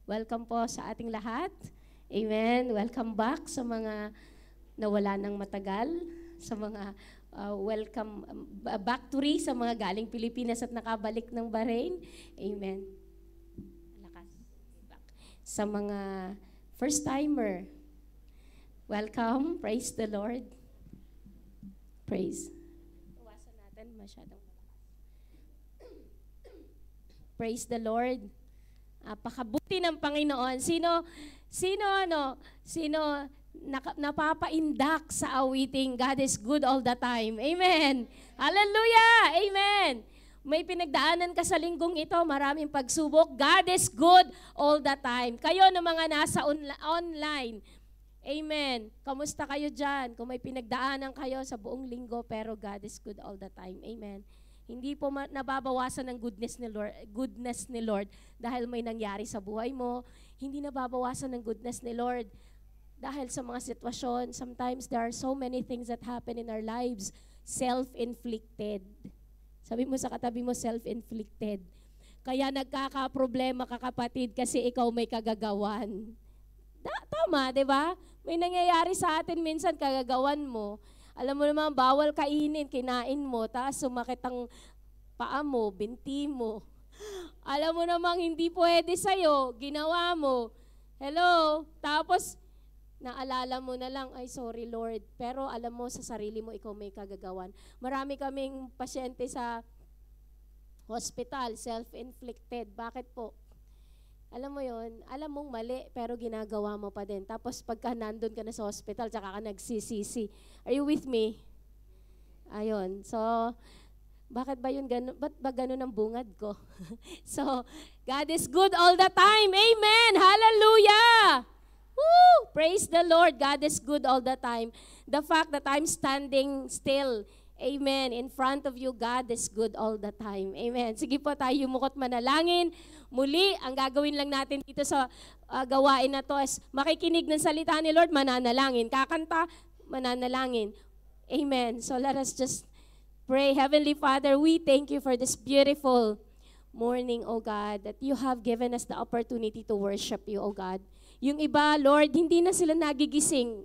Welcome po sa ating lahat. Amen. Welcome back sa mga nawala ng matagal, sa mga welcome back to sa mga galing Pilipinas at nakabalik ng Bahrain. Amen. Lakas. Back. Sa mga first timer, welcome. Praise the Lord. Praise. Iwasan natin masyadong praise the Lord. Napakabuti ng Panginoon. Sino napapaindak sa awiting God is good all the time. Amen. Hallelujah. Amen. May pinagdaanan ka sa linggong ito, maraming pagsubok. God is good all the time. Kayo na mga nasa online. Amen. Kamusta kayo dyan? Kung may pinagdaanan kayo sa buong linggo, pero God is good all the time. Amen. Hindi po nababawasan ng goodness ni Lord dahil may nangyari sa buhay mo. Hindi nababawasan ng goodness ni Lord dahil sa mga sitwasyon. Sometimes there are so many things that happen in our lives, self-inflicted. Sabi mo sa katabi mo, self-inflicted. Kaya nagkakaproblema ka, kapatid, kasi ikaw may kagagawan. Tama, di ba? May nangyayari sa atin minsan, kagagawan mo. Alam mo naman, bawal kainin, kinain mo, tapos sumakit ang paa mo, binti mo. Alam mo namang hindi pwede sa'yo, ginawa mo. Hello? Tapos, naalala mo na lang, ay sorry Lord, pero alam mo sa sarili mo, ikaw may kagagawan. Marami kaming pasyente sa hospital, self-inflicted. Bakit po? Alam mo yon, alam mong mali, pero ginagawa mo pa din. Tapos pagka nandun ka na sa hospital, tsaka ka nagsisisi. Are you with me? Ayun. So, bakit ba yun ganun? Ba't ba ganun ang bungad ko? So, God is good all the time. Amen! Hallelujah! Woo! Praise the Lord. God is good all the time. The fact that I'm standing still, amen, in front of you, God is good all the time. Amen. Sige po tayo yumukot manalangin. Muli, ang gagawin lang natin dito sa gawain na to is makikinig ng salita ni Lord, mananalangin. Kakanta, mananalangin. Amen. So let us just pray. Heavenly Father, we thank you for this beautiful morning, O God, that you have given us the opportunity to worship you, O God. Yung iba, Lord, hindi na sila nagigising.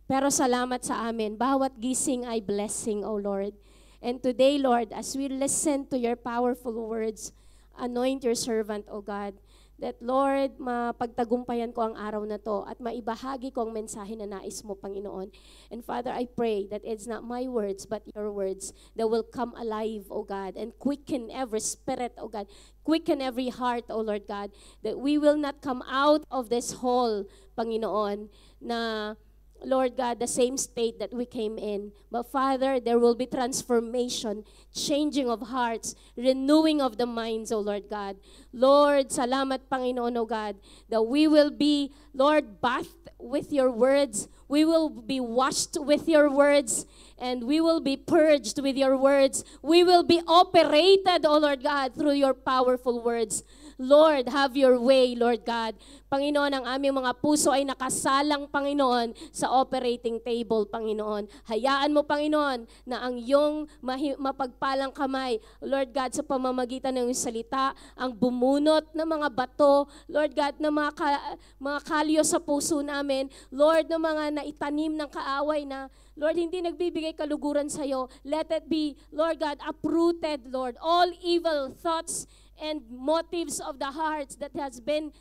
Pero salamat sa amin. Bawat gising ay blessing, O Lord. And today, Lord, as we listen to your powerful words, anoint your servant, O God, that, Lord, mapagtagumpayan ko ang araw na to at maibahagi ko ang mensahe na nais mo, Panginoon. And Father, I pray that it's not my words, but your words that will come alive, O God, and quicken every spirit, O God, quicken every heart, O Lord God, that we will not come out of this hall, Panginoon, na Lord God, the same state that we came in. But Father, there will be transformation, changing of hearts, renewing of the minds, O Lord God. Lord, salamat Panginoon, O God, that we will be, Lord, bathed with your words. We will be washed with your words, and we will be purged with your words. We will be operated, O Lord God, through your powerful words. Lord, have your way, Lord God. Panginoon, ang aming mga puso ay nakasalang, Panginoon, sa operating table, Panginoon. Hayaan mo, Panginoon, na ang iyong mapagpalang kamay, Lord God, sa pamamagitan ng iyong salita, ang bumunot ng mga bato, Lord God, na mga kalyo sa puso namin, Lord, na mga naitanim ng kaaway na, Lord, hindi nagbibigay kaluguran sa iyo. Let it be, Lord God, uprooted, Lord. All evil thoughts and motives of the hearts that has been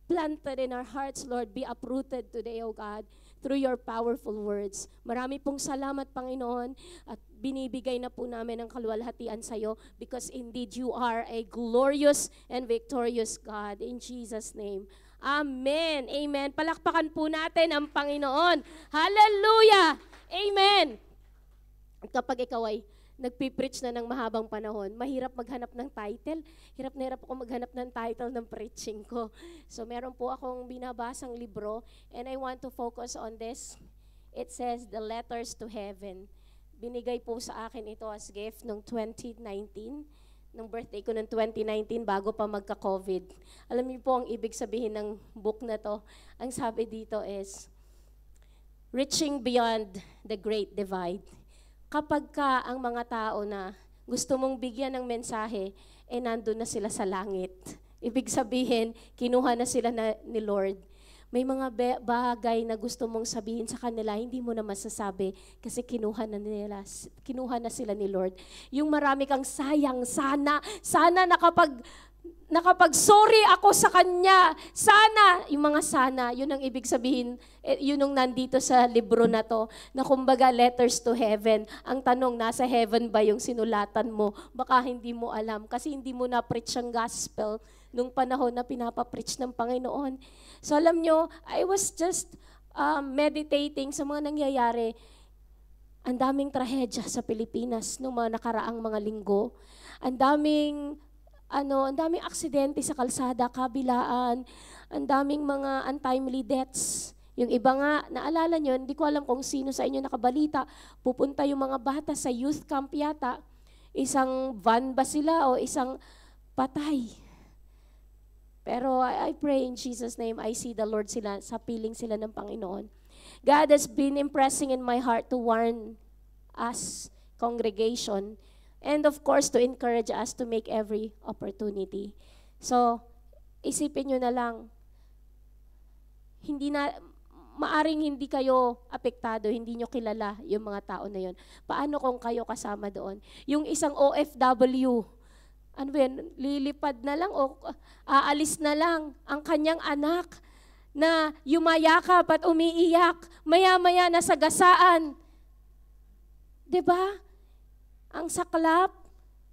planted in our hearts, Lord, be uprooted today, O God, through your powerful words. Marami pong salamat, Panginoon, at binibigay na po namin ang kaluwalhatian sa iyo because indeed you are a glorious and victorious God. In Jesus' name. Amen. Amen. Palakpakan po natin ang Panginoon. Hallelujah. Amen. Kapag ikaw ay nagpipreach na ng mahabang panahon, mahirap maghanap ng title. Hirap na hirap ako maghanap ng title ng preaching ko. So meron po akong binabasang libro and I want to focus on this. It says, The Letters to Heaven. Binigay po sa akin ito as gift noong 2019. Nung birthday ko noong 2019 bago pa magka-COVID. Alam niyo po ang ibig sabihin ng book na to? Ang sabi dito is, Reaching Beyond the Great Divide. Kapag ka ang mga tao na gusto mong bigyan ng mensahe, nandun na sila sa langit. Ibig sabihin, kinuha na sila ni Lord. May mga bagay na gusto mong sabihin sa kanila, hindi mo na masasabi kasi kinuha na sila ni Lord. Yung marami kang sayang, sana nakapag-sorry ako sa Kanya. Sana, yung mga sana, yun ang ibig sabihin, yun ang nandito sa libro na to, na kumbaga letters to heaven. Ang tanong, nasa heaven ba yung sinulatan mo? Baka hindi mo alam kasi hindi mo na-preach ang gospel nung panahon na pinapapreach ng Panginoon. So alam nyo, I was just meditating sa mga nangyayari. Ang daming trahedya sa Pilipinas nung mga nakaraang mga linggo. Ang daming aksidente sa kalsada, kabilaan, ang daming mga untimely deaths. Yung iba nga, naalala nyo, hindi ko alam kung sino sa inyo nakabalita, pupunta yung mga bata sa youth camp yata, isang van ba sila o isang patay. Pero I pray in Jesus' name, I see the Lord sila, sa piling sila ng Panginoon. God has been impressing in my heart to warn us, congregation, and of course, to encourage us to make every opportunity. So, isipin nyo na lang, maaring hindi kayo apektado, hindi nyo kilala yung mga tao na yun. Paano kung kayo kasama doon? Yung isang OFW, lilipad na lang o aalis na lang ang kanyang anak na yumayakap at umiiyak, maya-maya nasagasaan. 'Di ba? Ang saklap,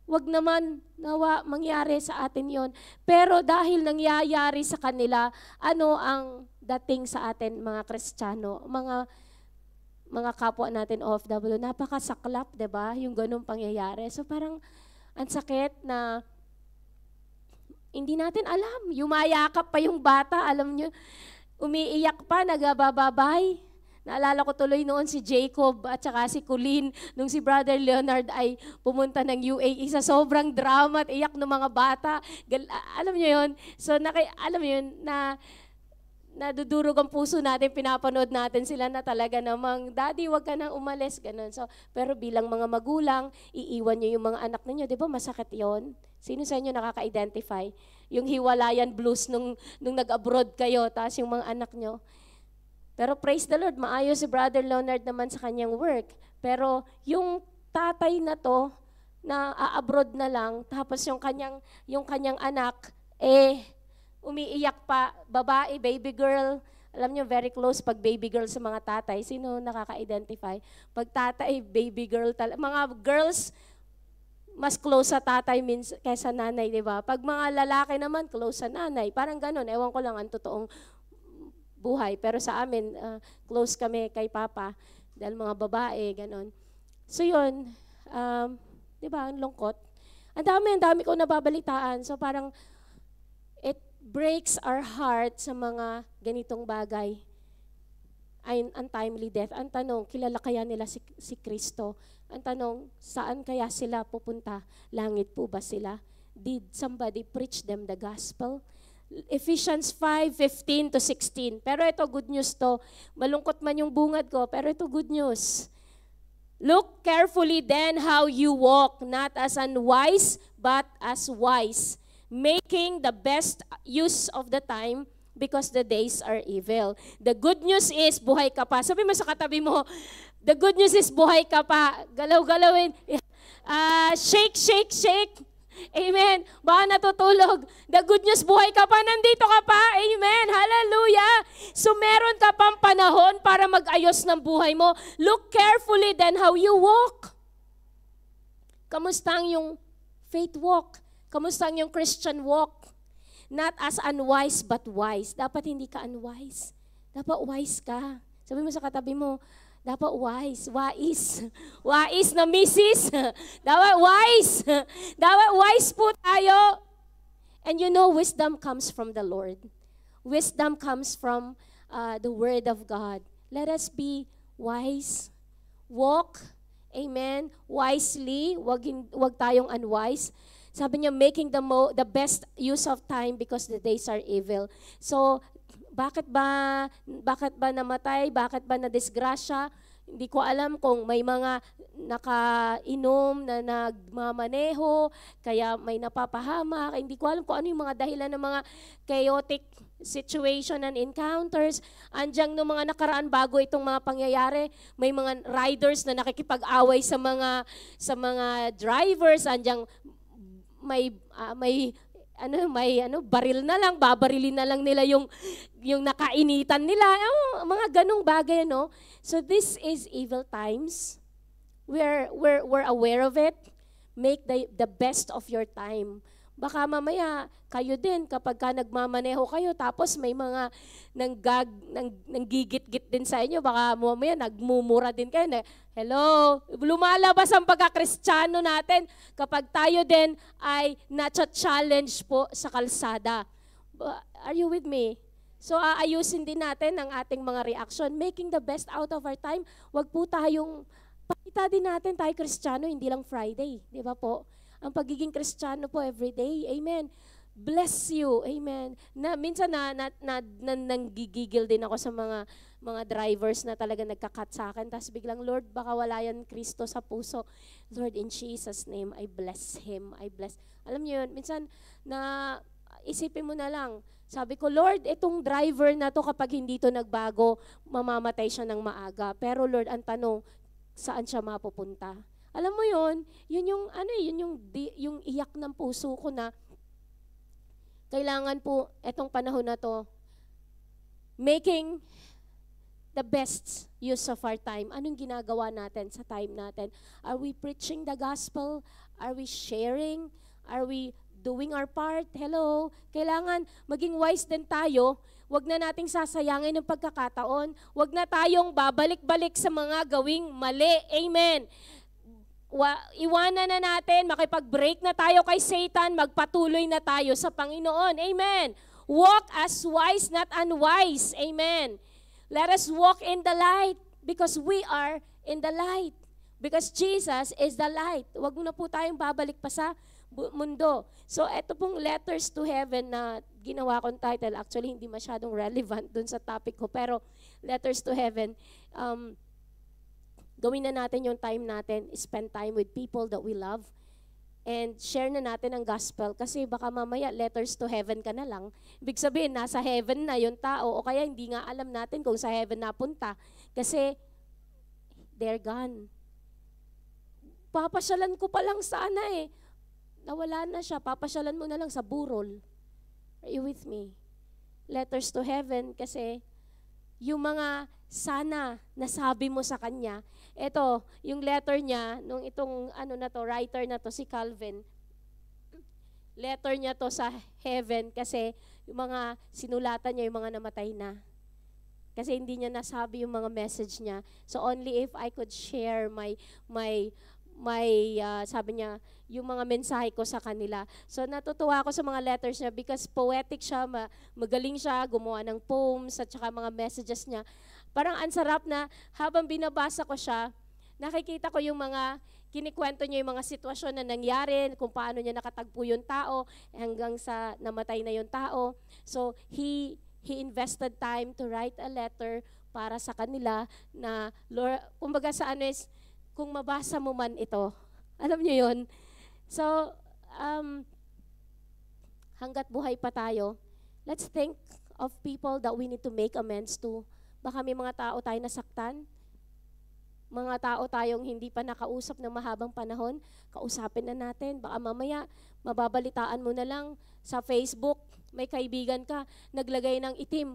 wag naman nawa mangyari sa atin yon. Pero dahil nangyayari sa kanila, ano ang dating sa atin mga Kristiyano, mga kapwa natin OFW, napakasaklap, 'di ba? Yung ganung pangyayari. So parang ang sakit na hindi natin alam. Yumayakap pa yung bata, alam nyo, umiiyak pa, nagabababay. Naalala ko tuloy noon si Jacob at saka si Colleen, nung si Brother Leonard ay pumunta ng UAE sa sobrang drama at iyak ng mga bata. Alam nyo yun? So, alam nyo yun, na nadudurog ang puso natin, pinapanood natin sila na talaga namang, Daddy, wag ka nang umalis, ganun. So, pero bilang mga magulang, iiwan nyo yung mga anak ninyo, di ba masakit yon? Sino sa inyo nakaka-identify? Yung hiwalayan blues nung nag-abroad kayo, tapos yung mga anak nyo. Pero praise the Lord, maayos si Brother Leonard naman sa kanyang work. Pero yung tatay na to, na abroad na lang, tapos yung kanyang anak, umiiyak pa, babae, baby girl. Alam nyo, very close pag baby girl sa mga tatay. Sino nakaka-identify? Pag tatay, baby girl, mga girls, mas close sa tatay kaysa nanay, di ba? Pag mga lalaki naman, close sa nanay. Parang ganun, ewan ko lang ang totoong buhay. Pero sa amin, close kami kay Papa, dahil mga babae, ganun. So yun, di ba, ang lungkot. Ang dami ko nababalitaan. So parang, it breaks our heart sa mga ganitong bagay. Ay untimely death. Ang tanong, kilala kaya nila si Kristo? Ang tanong, saan kaya sila pupunta? Langit po ba sila? Did somebody preach them the gospel? Ephesians 5:15-16. Pero ito, good news to. Malungkot man yung bungad ko, pero ito good news. Look carefully then how you walk, not as unwise, but as wise, making the best use of the time because the days are evil. The good news is, buhay ka pa. Sabi mo sa katabi mo, the good news is, buhay ka pa. Galaw-galawin. Shake, shake, shake. Amen. Baka natutulog. The good news, buhay ka pa. Nandito ka pa. Amen. Hallelujah. So meron ka pang panahon para mag-ayos ng buhay mo. Look carefully then how you walk. Kamusta ang yung faith walk? Kamusta ang yung Christian walk? Not as unwise but wise. Dapat hindi ka unwise. Dapat wise ka. Sabi mo sa katabi mo, dapat wise. Wais na misis. Dapat wise. Dapat wise po tayo. And you know, wisdom comes from the Lord. Wisdom comes from the Word of God. Let us be wise. Walk, amen, wisely. Wag tayong unwise. Sabi niya, making the best use of time because the days are evil. So, bakit ba namatay? Bakit ba nadisgrasya? Hindi ko alam kung may mga nakainom na nagmamaneho, kaya may napapahamak. Hindi ko alam kung ano yung mga dahilan ng mga chaotic situation and encounters. Andiyan no mga nakaraan bago itong mga pangyayari, may mga riders na nakikipag-away sa mga drivers. Andiyan baril na lang, babarilin na lang nila yung nakainitan nila. Mga ganong bagay, no? So this is evil times. We're aware of it. Make the best of your time. Baka mamaya, kayo din, kapag ka nagmamaneho kayo, tapos may mga nanggigit-git din sa inyo, baka mamaya nagmumura din kayo na, hello, lumalabas ang pagka-Kristiyano natin kapag tayo din ay na-challenge po sa kalsada. Are you with me? So aayusin din natin ang ating mga reaction, making the best out of our time. Wag po tayong, pakita din natin tayo Kristiyano, hindi lang Friday, di ba po? Ang pagiging Kristiyano po everyday. Amen. Bless you. Amen. Minsan nanggigigil din ako sa mga drivers na talaga nagka-cut sa akin. Tapos biglang, Lord, baka wala yan Kristo sa puso. Lord, in Jesus' name, I bless him. I bless. Alam niyo yun, minsan isipin mo na lang, sabi ko, Lord, itong driver na to kapag hindi to nagbago, mamamatay siya ng maaga. Pero Lord, ang tanong, saan siya mapupunta? Alam mo yun yung iyak ng puso ko na kailangan po etong panahon na to making the best use of our time. Anong ginagawa natin sa time natin? Are we preaching the gospel? Are we sharing? Are we doing our part? Hello? Kailangan maging wise din tayo. Huwag na nating sasayangin ng pagkakataon. Huwag na tayong babalik-balik sa mga gawing mali. Amen. Iwanan na natin, makipag-break na tayo kay Satan, magpatuloy na tayo sa Panginoon. Amen. Walk as wise, not unwise. Amen. Let us walk in the light because we are in the light. Because Jesus is the light. Huwag na po tayong babalik pa sa mundo. So, ito pong letters to heaven na ginawa kong title. Actually, hindi masyadong relevant dun sa topic ko. Pero, letters to heaven, gawin na natin yung time natin, spend time with people that we love, and share na natin ang gospel. Kasi baka mamaya, letters to heaven ka na lang. Ibig sabihin, nasa heaven na yung tao, o kaya hindi nga alam natin kung sa heaven napunta. Kasi, they're gone. Papasyalan ko pa lang sana nawala na siya, papasyalan mo na lang sa burol. Are you with me? Letters to heaven, kasi yung mga sana nasabi mo sa kanya. Ito, yung letter niya, nung itong writer na to, si Calvin, letter niya to sa heaven kasi yung mga sinulatan niya, yung mga namatay na. Kasi hindi niya nasabi yung mga message niya. So only if I could share sabi niya, yung mga mensahe ko sa kanila. So natutuwa ako sa mga letters niya because poetic siya, magaling siya, gumawa ng poems at saka mga messages niya. Parang ang sarap na habang binabasa ko siya, nakikita ko yung mga kinikwento niya yung mga sitwasyon na nangyari, kung paano niya nakatagpo yung tao hanggang sa namatay na yung tao. So he invested time to write a letter para sa kanila na, Lord, kumbaga sa kung mabasa mo man ito. Alam niyo yun? So, hanggat buhay pa tayo, let's think of people that we need to make amends to. Baka may mga tao tayo nasaktan, mga tao tayong hindi pa nakausap ng mahabang panahon, kausapin na natin. Baka mamaya, mababalitaan mo na lang sa Facebook, may kaibigan ka, naglagay ng itim.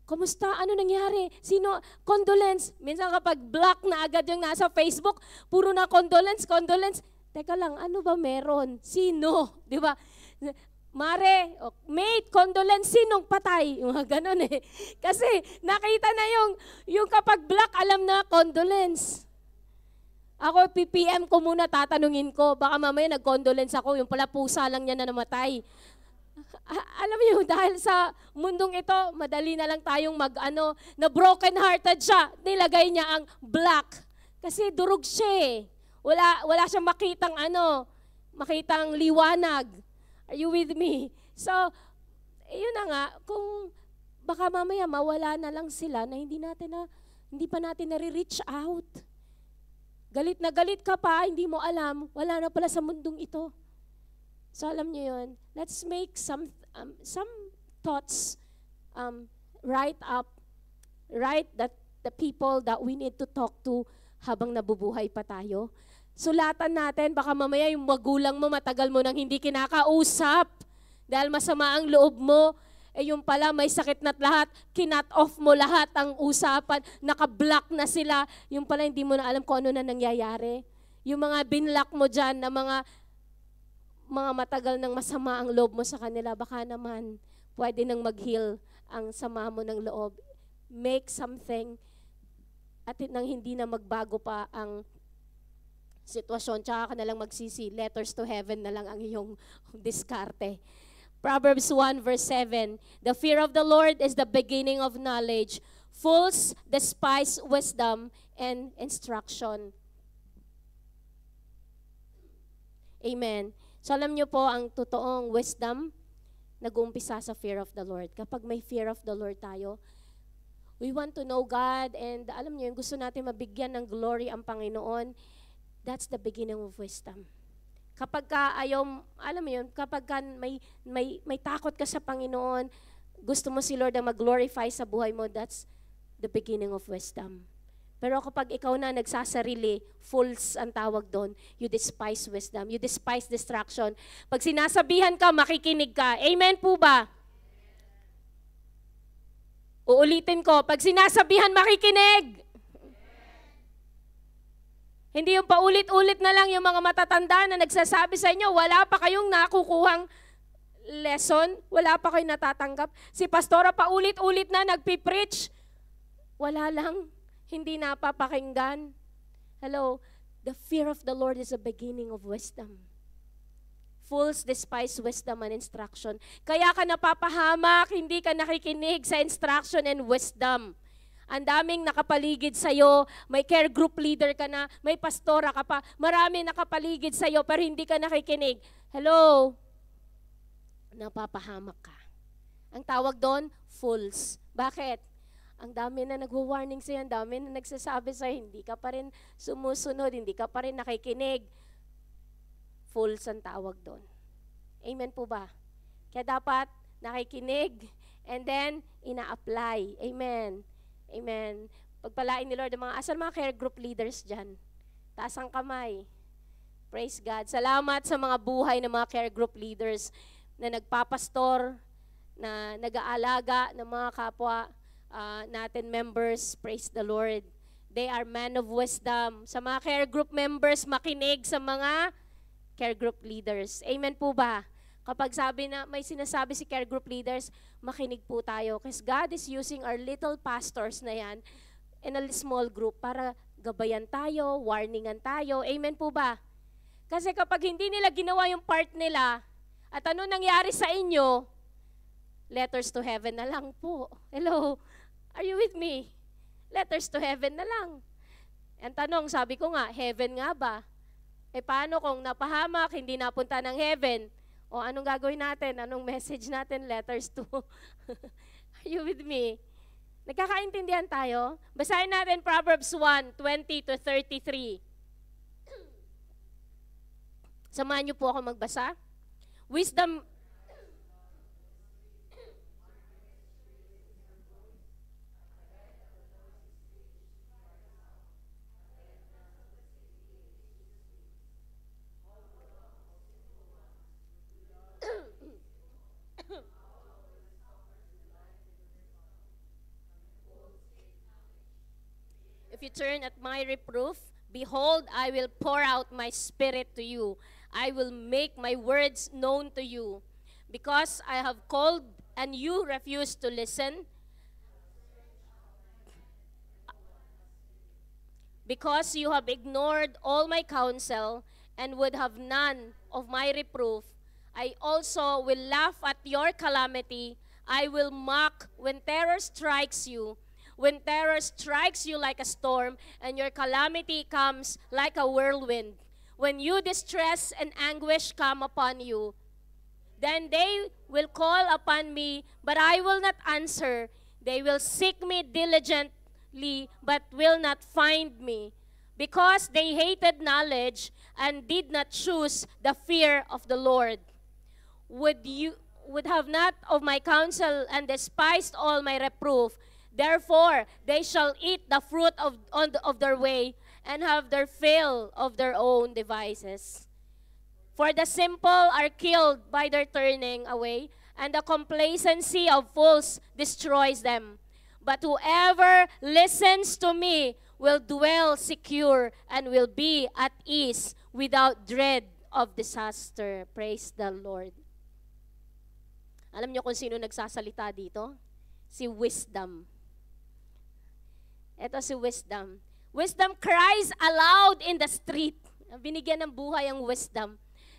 Kumusta? Ano nangyari? Sino? Condolence. Minsan kapag block na agad yung nasa Facebook, puro na condolence. Teka lang, ano ba meron? Sino? Di ba? Mare, mate, condolence, sinong patay? Yung mga ganun Kasi nakita na yung kapag black, alam na condolence. Ako, PPM ko muna, tatanungin ko. Baka mamaya nag-condolence ako, yung pala pusa lang niya na namatay. Alam niyo, dahil sa mundong ito, madali na lang tayong na broken-hearted siya. Nilagay niya ang black. Kasi durog siya Wala siyang makitang liwanag. Are you with me? So, yun na nga, kung baka mamaya mawala na lang sila na hindi natin hindi pa natin nare-reach out. Galit na galit ka pa, hindi mo alam, wala na pala sa mundong ito. So alam niyo yun, let's make some thoughts write that the people that we need to talk to habang nabubuhay pa tayo. Sulatan natin, baka mamaya yung magulang mo, matagal mo nang hindi kinakausap dahil masama ang loob mo. Yung pala may sakit na't lahat, kinat off mo lahat ang usapan, naka-block na sila, yung pala hindi mo na alam kung ano na nangyayari. Yung mga binlock mo dyan na mga matagal nang masama ang loob mo sa kanila, baka naman pwede nang mag-heal ang sama mo ng loob. Make something at nang hindi na magbago pa ang sitwasyon, tsaka ka na lang magsisi, letters to heaven na lang ang iyong diskarte. Proverbs 1 verse 7, the fear of the Lord is the beginning of knowledge. Fools despise wisdom and instruction. Amen. So alam niyo po, ang totoong wisdom, nag-uumpisa sa fear of the Lord. Kapag may fear of the Lord tayo, we want to know God, and alam niyo, gusto natin mabigyan ng glory ang Panginoon, that's the beginning of wisdom. Kapag ka ayaw, alam mo yun, kapag ka may takot ka sa Panginoon, gusto mo si Lord na mag-glorify sa buhay mo, that's the beginning of wisdom. Pero kapag ikaw na nagsasarili, fools ang tawag doon, you despise wisdom, you despise distraction. Pag sinasabihan ka, makikinig ka. Amen po ba? Uulitin ko, pag sinasabihan, makikinig. Hindi yung paulit-ulit na lang yung mga matatanda na nagsasabi sa inyo, wala pa kayong nakukuhang lesson, wala pa kayong natatanggap. Si pastora paulit-ulit na nagpipreach, wala lang, hindi napapakinggan. Hello, the fear of the Lord is the beginning of wisdom. Fools despise wisdom and instruction. Kaya ka napapahamak, hindi ka nakikinig sa instruction and wisdom. Ang daming nakapaligid sa'yo, may care group leader ka na, may pastora ka pa, marami nakapaligid sa'yo pero hindi ka nakikinig. Hello? Napapahamak ka. Ang tawag doon, fools. Bakit? Ang dami na nagwa-warning sa'yo, ang dami na nagsasabi sa'yo, hindi ka pa rin sumusunod, hindi ka pa rin nakikinig. Fools ang tawag doon. Amen po ba? Kaya dapat nakikinig and then ina-apply. Amen. Amen. Pagpalain ni Lord ang asan mga care group leaders dyan? Taas ang kamay. Praise God. Salamat sa mga buhay ng mga care group leaders na nagpapastor, na nag-aalaga ng mga kapwa natin members. Praise the Lord. They are men of wisdom. Sa mga care group members, makinig sa mga care group leaders. Amen po ba? Kapag may sinasabi si care group leaders, makinig po tayo. Kasi God is using our little pastors na yan in a small group para gabayan tayo, warningan tayo. Amen po ba? Kasi kapag hindi nila ginawa yung part nila, at ano nangyari sa inyo, letters to heaven na lang po. Hello? Are you with me? Letters to heaven na lang. Ang tanong, sabi ko nga, heaven nga ba? Paano kung napahamak, hindi napunta ng heaven? O anong gagawin natin? Anong message natin? Letters to. Are you with me? Nagkakaintindihan tayo? Basahin natin Proverbs 1:20-33. Samahan niyo po ako magbasa. Wisdom. If you turn at my reproof, behold, I will pour out my spirit to you. I will make my words known to you. Because I have called and you refuse to listen, because you have ignored all my counsel and would have none of my reproof, I also will laugh at your calamity. I will mock when terror strikes you. When terror strikes you like a storm, and your calamity comes like a whirlwind. When you distress and anguish come upon you, then they will call upon me, but I will not answer. They will seek me but will not find me, because they hated knowledge and did not choose the fear of the Lord. Would have not of my counsel and despised all my reproof. Therefore, they shall eat the fruit of their way and have their fill of their own devices. For the simple are killed by their turning away, and the complacency of fools destroys them. But whoever listens to me will dwell secure and will be at ease without dread of disaster. Praise the Lord. Alam niyo kung sino nagsasalita dito? Si Wisdom. Ito si Wisdom. Wisdom cries aloud in the street. Binigyan ng buhay ang Wisdom.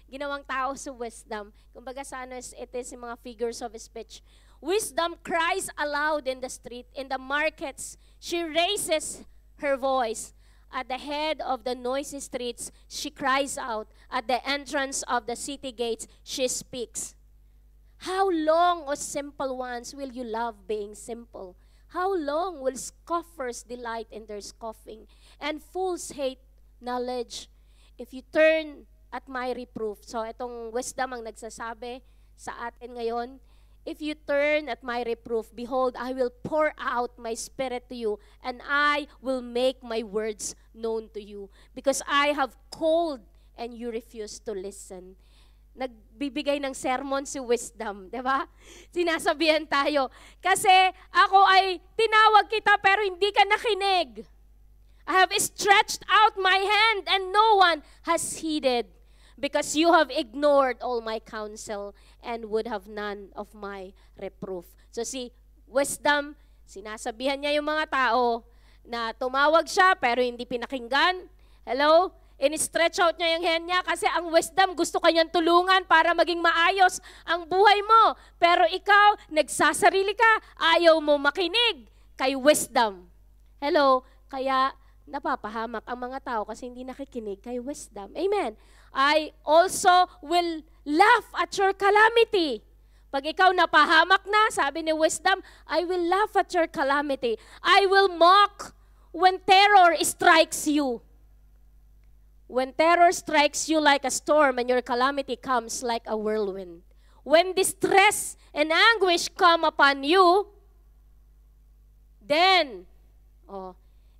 Ginawang tao si Wisdom. Kumbaga sa ano, it is yung mga figures of speech. Wisdom cries aloud in the street. In the markets, she raises her voice. At the head of the noisy streets, she cries out. At the entrance of the city gates, she speaks. How long, O simple ones, will you love being simple? How long will scoffers delight in their scoffing, and fools hate knowledge? If you turn at my reproof. So itong Wisdom ang nagsasabi sa atin ngayon. If you turn at my reproof, behold, I will pour out my spirit to you, and I will make my words known to you. Because I have called, and you refuse to listen. Nagbibigay ng sermon si Wisdom, di ba? Sinasabihan tayo. Kasi ako ay tinawag kita pero hindi ka nakinig. I have stretched out my hand and no one has heeded, because you have ignored all my counsel and would have none of my reproof. So si Wisdom, sinasabihan niya yung mga tao na tumawag siya pero hindi pinakinggan. Hello? In-stretch out niya yung hand niya kasi ang Wisdom gusto kanyang tulungan para maging maayos ang buhay mo. Pero ikaw, nagsasarili ka, ayaw mo makinig kay Wisdom. Hello? Kaya napapahamak ang mga tao kasi hindi nakikinig kay Wisdom. Amen. I also will laugh at your calamity. Pag ikaw napahamak na, sabi ni Wisdom, I will laugh at your calamity. I will mock when terror strikes you. When terror strikes you like a storm and your calamity comes like a whirlwind. When distress and anguish come upon you, then,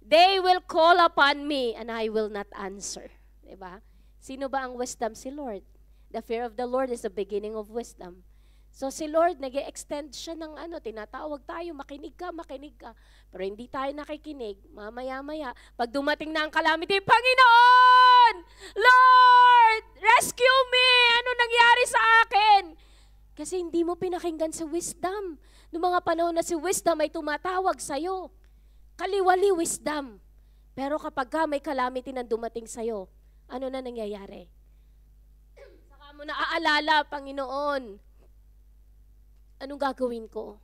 they will call upon me and I will not answer. Diba? Sino ba ang Wisdom? Si Lord. The fear of the Lord is the beginning of wisdom. So si Lord, nag-extend siya ng tinatawag tayo, makinig ka. Pero hindi tayo nakikinig. Mamaya-maya, pag dumating na ang calamity, Panginoon! Lord! Rescue me! Ano nangyari sa akin? Kasi hindi mo pinakinggan si Wisdom. Noong mga panahon na si Wisdom ay tumatawag sa'yo. Kaliwali Wisdom. Pero kapag may calamity na dumating sa'yo, ano na nangyayari? Saka mo naaalala, Panginoon, anong gagawin ko?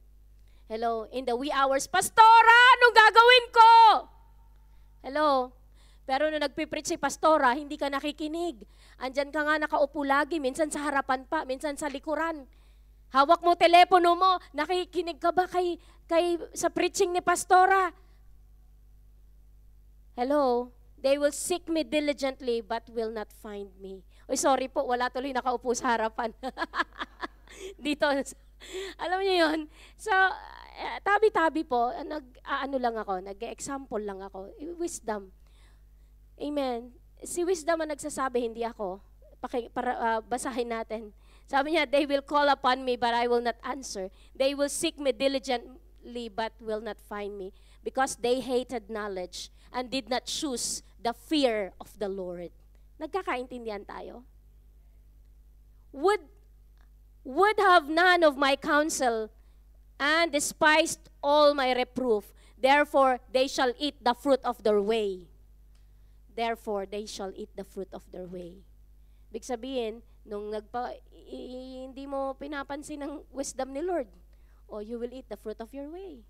Hello? In the wee hours, Pastora, anong gagawin ko? Hello? Pero nung nagpipreach si Pastora, hindi ka nakikinig. Andyan ka nga nakaupo lagi, minsan sa harapan pa, minsan sa likuran. Hawak mo telepono mo, nakikinig ka ba sa preaching ni Pastora? Hello? They will seek me diligently but will not find me. Oy, sorry po, wala tuloy nakaupo sa harapan. Dito, alam niyo yun? So, tabi-tabi po, nag-example lang ako. Wisdom. Amen. Si Wisdom ang nagsasabi, hindi ako. Basahin natin. Sabi niya, they will call upon me, but I will not answer. They will seek me diligently, but will not find me. Because they hated knowledge and did not choose the fear of the Lord. Nagkakaintindihan tayo? Would have none of my counsel, and despised all my reproof. Therefore, they shall eat the fruit of their way. Therefore, they shall eat the fruit of their way. Ibig sabihin, nung hindi mo pinapansin ang wisdom ni Lord, you will eat the fruit of your way.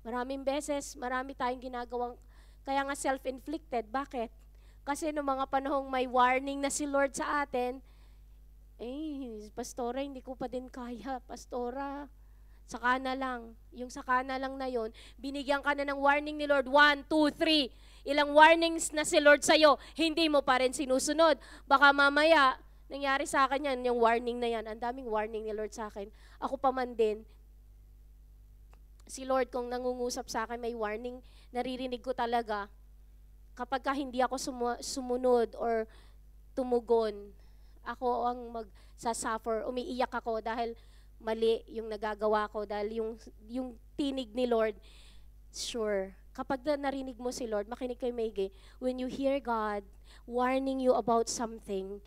Maraming beses, marami tayong ginagawang, kaya nga self-inflicted. Bakit? Kasi nung mga panahong may warning na si Lord sa atin, Pastora, hindi ko pa din kaya. Pastora, Saka na lang. Yung saka na lang na yon, binigyan ka na ng warning ni Lord. 1, 2, 3. Ilang warnings na si Lord sa'yo, hindi mo pa rin sinusunod. Baka mamaya, nangyari sa akin yan, yung warning na yan. Ang daming warning ni Lord sa akin. Ako pa man din, si Lord kung nangungusap sa akin, may warning, naririnig ko talaga. Kapag ka hindi ako sumunod or tumugon, ako ang magsasuffer, umiiyak ako dahil mali yung nagagawa ko, dahil yung tinig ni Lord, sure. Kapag narinig mo si Lord, makinig kay Maygay, when you hear God warning you about something,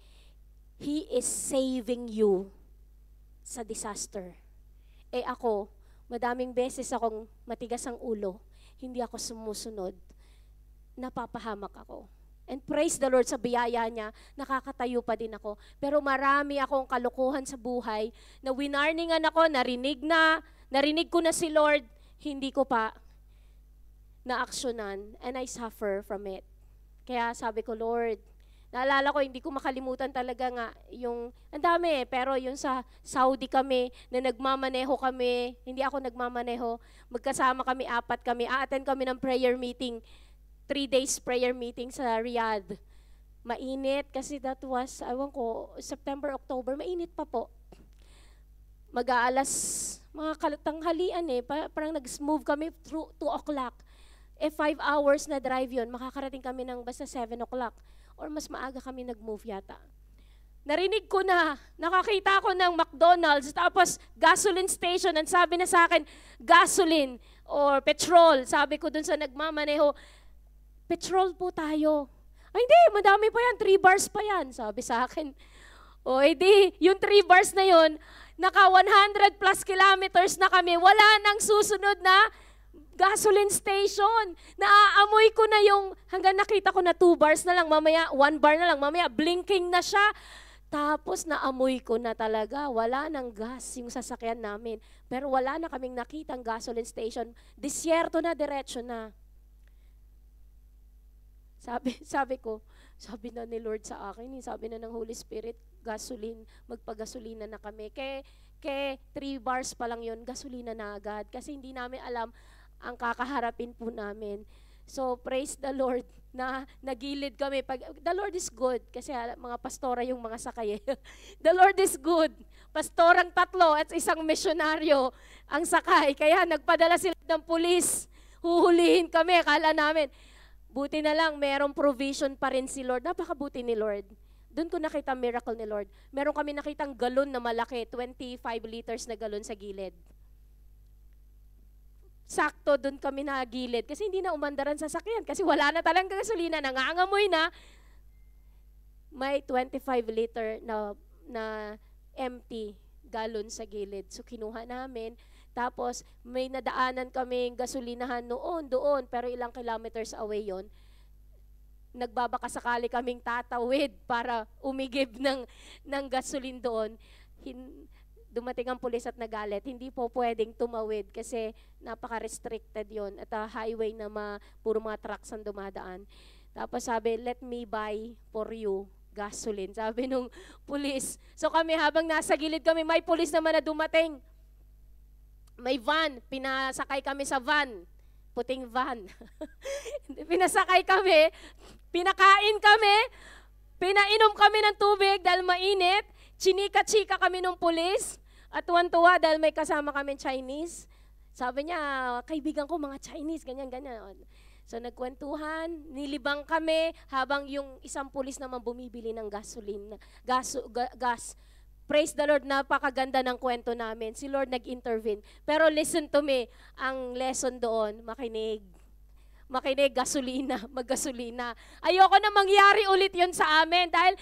He is saving you sa disaster. Ako, madaming beses akong matigas ang ulo, hindi ako sumusunod, napapahamak ako. And praise the Lord, sa biyaya niya, nakakatayo pa din ako. Pero marami akong kalokohan sa buhay na winarningan ako, narinig ko na si Lord, hindi ko pa na-aksyonan, and I suffer from it. Kaya sabi ko, Lord, naalala ko, hindi ko makalimutan talaga nga yung, ang dami pero yung sa Saudi kami, na nagmamaneho kami, hindi ako nagmamaneho, magkasama kami, 4 kami, a-attend kami ng prayer meeting, 3 days prayer meeting sa Riyadh. Mainit kasi that was, ewan ko, September, October, mainit pa po. Mag-aalas, mga tanghalian parang nag-move kami through 2 o'clock. 5 hours na drive yon, makakarating kami ng basta 7 o'clock. Or mas maaga kami nag-move yata. Narinig ko na, nakakita ko ng McDonald's, tapos gasoline station, and sabi na sa akin, gasoline or petrol. Sabi ko dun sa nagmamaneho, petrol po tayo. Ay hindi, madami pa yan, 3 bars pa yan, sabi sa akin. O edi, yung 3 bars na yon, naka 100 plus kilometers na kami, wala nang susunod na gasoline station. Naaamoy ko na yung, hanggang nakita ko na 2 bars na lang, mamaya 1 bar na lang, mamaya blinking na siya. Tapos naamoy ko na talaga, wala nang gas yung sasakyan namin. Pero wala na kaming nakitang gasoline station. Disyerto na, diretso na. Sabi na ni Lord sa akin, sabi na ng Holy Spirit, gasoline, magpagasolina na kami. Kaya 3 bars pa lang yun, gasolina na agad. Kasi hindi namin alam ang kakaharapin po namin. So, praise the Lord na nagilid kami. The Lord is good. Kasi mga pastora yung mga sakay. The Lord is good. Pastorang 3 at isang misyonaryo ang sakay. Kaya nagpadala sila ng pulis. Huhulihin kami. Akala namin, buti na lang, merong provision pa rin si Lord. Napakabuti ni Lord. Doon ko nakita miracle ni Lord. Meron kami nakitang galon na malaki, 25 liters na galon sa gilid. Sakto doon kami nagilid kasi hindi na umandaran sa sasakyan kasi wala na talagang gasolina, nangangamoy na. May 25 liter na empty galon sa gilid. So kinuha namin. Tapos may nadaanan kaming gasolinahan doon, pero ilang kilometers away yon. Nagbabaka sakali kaming tatawid para umigib ng gasolin doon. Dumating ang pulis at nagalit, hindi po pwedeng tumawid kasi napaka-restricted yon at highway na puro mga trucks ang dumadaan. Tapos sabi, let me buy for you gasoline, sabi nung pulis. So kami habang nasa gilid kami, may pulis naman na dumating. May van, pinasakay kami sa van, puting van. Pinasakay kami, pinakain kami, pinainom kami ng tubig dahil mainit, chinika-chika kami ng pulis. At tuwan-tuwa dahil may kasama kami Chinese. Sabi niya, kaibigan ko mga Chinese, ganyan-ganyan. So nagkwentuhan, nilibang kami habang yung isang pulis naman bumibili ng gasoline, gas. Praise the Lord, napakaganda ng kwento namin. Si Lord nag-intervene. Pero listen to me, ang lesson doon, makinig, gasolina, maggasolina. Ayoko na mangyari ulit yun sa amin dahil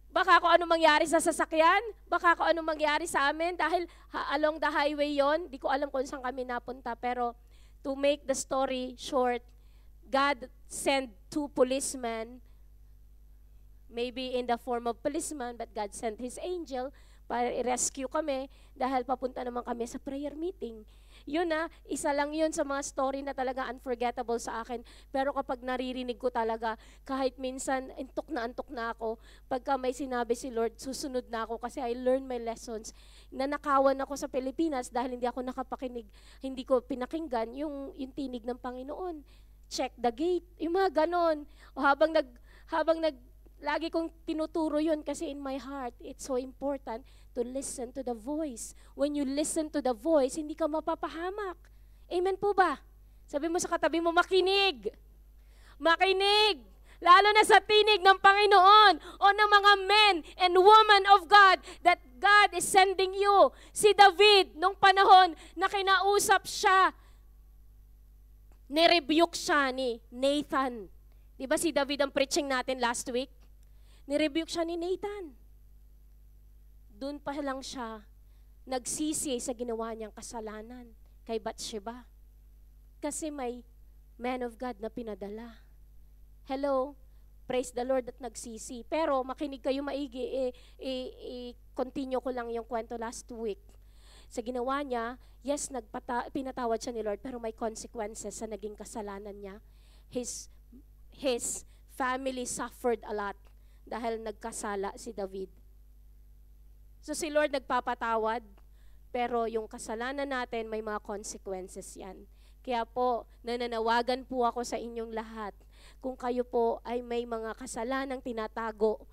baka kung ano mangyari sa sasakyan, baka kung ano mangyari sa amin dahil along the highway yon, di ko alam kung saan kami napunta. Pero to make the story short, God sent 2 policemen, maybe in the form of policeman, but God sent His angel para i-rescue kami dahil papunta naman kami sa prayer meeting. Yun isa lang yun sa mga story na talaga unforgettable sa akin. Pero kapag naririnig ko talaga, kahit minsan antok na ako, pagka may sinabi si Lord, susunod na ako kasi I learned my lessons. Nanakawan ako sa Pilipinas dahil hindi ako nakapakinig, hindi ko pinakinggan yung tinig ng Panginoon. Check the gate, yung mga ganon. O habang lagi kong tinuturo yun kasi in my heart, it's so important to listen to the voice. When you listen to the voice, hindi ka mapapahamak. Amen po ba? Sabi mo sa katabi mo, makinig. Makinig. Lalo na sa tinig ng Panginoon o ng mga men and women of God that God is sending you. Si David, nung panahon na kinausap siya, nirebuke siya ni Nathan. Di ba si David ang preaching natin last week? Nirebuke siya ni Nathan. Doon pa lang siya nagsisi sa ginawa niyang kasalanan kay Bathsheba. Kasi may man of God na pinadala. Hello? Praise the Lord at nagsisi. Pero makinig kayo maigi, continue ko lang yung kwento last week. Sa ginawa niya, yes, pinatawad siya ni Lord, pero may consequences sa naging kasalanan niya. His family suffered a lot dahil nagkasala si David. So si Lord nagpapatawad, pero yung kasalanan natin may mga consequences yan. Kaya po, nananawagan po ako sa inyong lahat. Kung kayo po ay may mga kasalanang tinatago,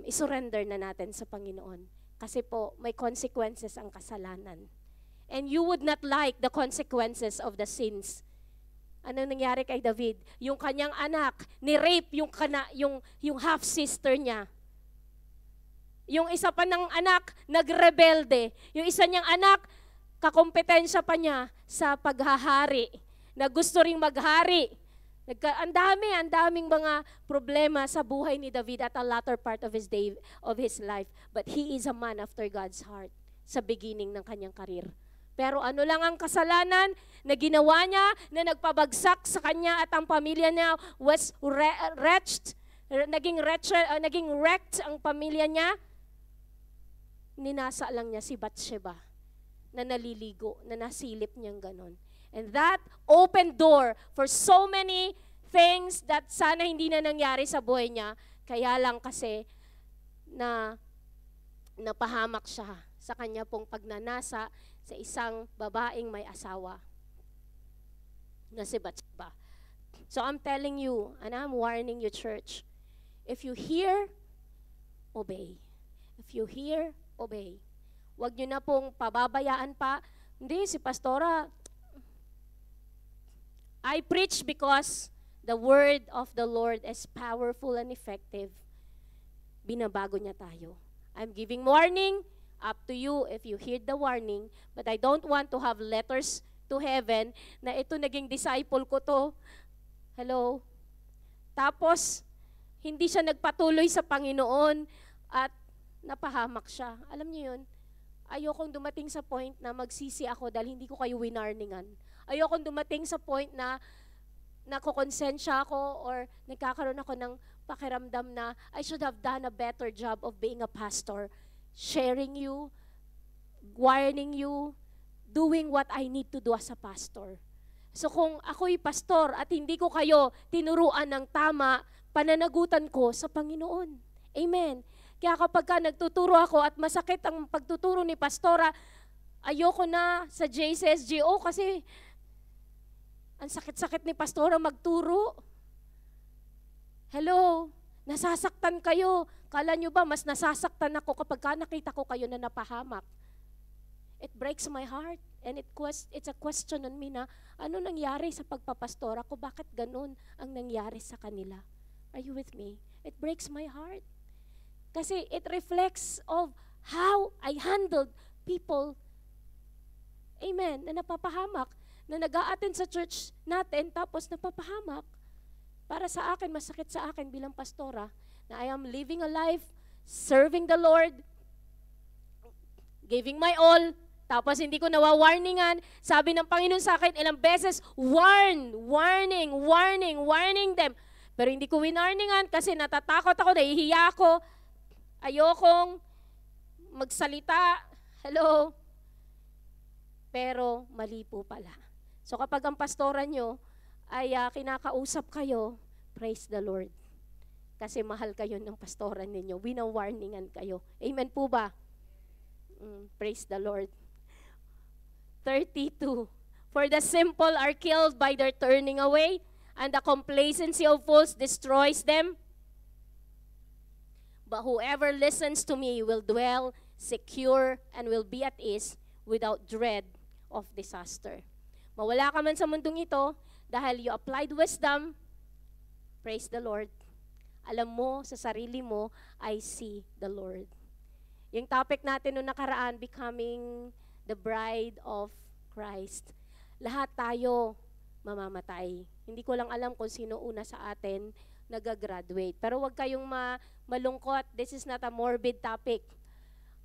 isurrender na natin sa Panginoon. Kasi po, may consequences ang kasalanan. And you would not like the consequences of the sins. Ano nangyari kay David? Yung kanyang anak, ni-rape yung half-sister niya. Yung isa pa ng anak, nagrebelde. Yung isa niyang anak, kakompetensya pa niya sa paghahari. Na gusto ring maghari. Ang daming mga problema sa buhay ni David at the latter part of his life. But he is a man after God's heart sa beginning ng kanyang karir. Pero ano lang ang kasalanan na ginawa niya na nagpabagsak sa kanya at ang pamilya niya was wretched, naging wrecked ang pamilya niya. Ninasa lang niya si Bathsheba na naliligo, na nasilip niyang ganon. And that opened door for so many things that sana hindi na nangyari sa buhay niya. Kaya lang kasi na napahamak siya sa kanya pong pagnanasa sa isang babaeng may asawa na si Bathsheba. So I'm telling you, and I'm warning you, church, if you hear, obey. If you hear, obey. Huwag nyo na pong pababayaan pa. Hindi, si Pastora, I preach because the word of the Lord is powerful and effective. Binabago niya tayo. I'm giving warning, up to you if you hear the warning, but I don't want to have letters to heaven na ito naging disciple ko to. Hello? Tapos, hindi siya nagpatuloy sa Panginoon at napahamak siya. Alam niyo yun? Ayokong dumating sa point na magsisi ako dahil hindi ko kayo winarningan. Ayokong dumating sa point na nakukonsensya ako or nagkakaroon ako ng pakiramdam na I should have done a better job of being a pastor, sharing you, warning you, doing what I need to do as a pastor. So kung ako'y pastor at hindi ko kayo tinuruan ng tama, pananagutan ko sa Panginoon. Amen. Kaya kapag nagtuturo ako at masakit ang pagtuturo ni Pastora, ayoko na sa JCSGO kasi ang sakit-sakit ni Pastora magturo. Hello? Nasasaktan kayo. Kala nyo ba mas nasasaktan ako kapag nakita ko kayo na napahamak? It breaks my heart and it's a question on me na ano nangyari sa pagpapastora ko? Bakit ganun ang nangyari sa kanila? Are you with me? It breaks my heart. Kasi it reflects of how I handled people, amen, na napapahamak, na nag-a-attend sa church natin, tapos napapahamak. Para sa akin, masakit sa akin bilang pastora, na I am living a life, serving the Lord, giving my all, tapos hindi ko nawawarningan. Sabi ng Panginoon sa akin ilang beses, warning them. Pero hindi ko winarningan kasi natatakot ako, nahihiya ako. Ayokong magsalita. Hello? pero mali po pala. So kapag ang pastora nyo ay kinakausap kayo, praise the Lord. Kasi mahal kayo ng pastoran ninyo. Winawarningan kayo. Amen po ba? Praise the Lord. 32. For the simple are killed by their turning away, and the complacency of fools destroys them. But whoever listens to me will dwell secure and will be at ease without dread of disaster. Mawala ka man sa mundong ito, dahil you applied wisdom, praise the Lord. Alam mo sa sarili mo, I see the Lord. Yung topic natin noong nakaraan, becoming the bride of Christ. Lahat tayo mamamatay. Hindi ko lang alam kung sino una sa atin nag-graduate. Pero wag kayong malungkot. This is not a morbid topic.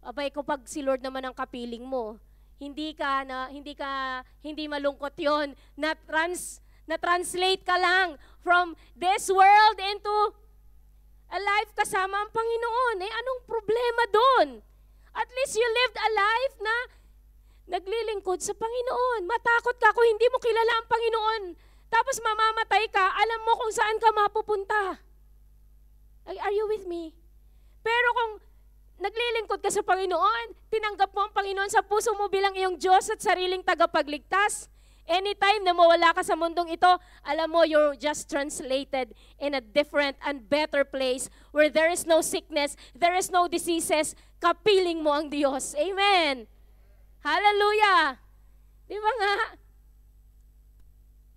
Abay, kapag si Lord naman ang kapiling mo, hindi malungkot 'yon. Na-translate ka lang from this world into a life kasama ang Panginoon. Anong problema doon? At least you lived a life na naglilingkod sa Panginoon. Matakot ka kung hindi mo kilala ang Panginoon. Tapos mamamatay ka, alam mo kung saan ka mapupunta. Are you with me? Pero kung naglilingkod ka sa Panginoon, tinanggap mo ang Panginoon sa puso mo bilang iyong Diyos at sariling tagapagligtas, anytime na mawala ka sa mundong ito, alam mo, you're just translated in a different and better place where there is no sickness, there is no diseases, kapiling mo ang Diyos. Amen! Hallelujah! Di ba nga?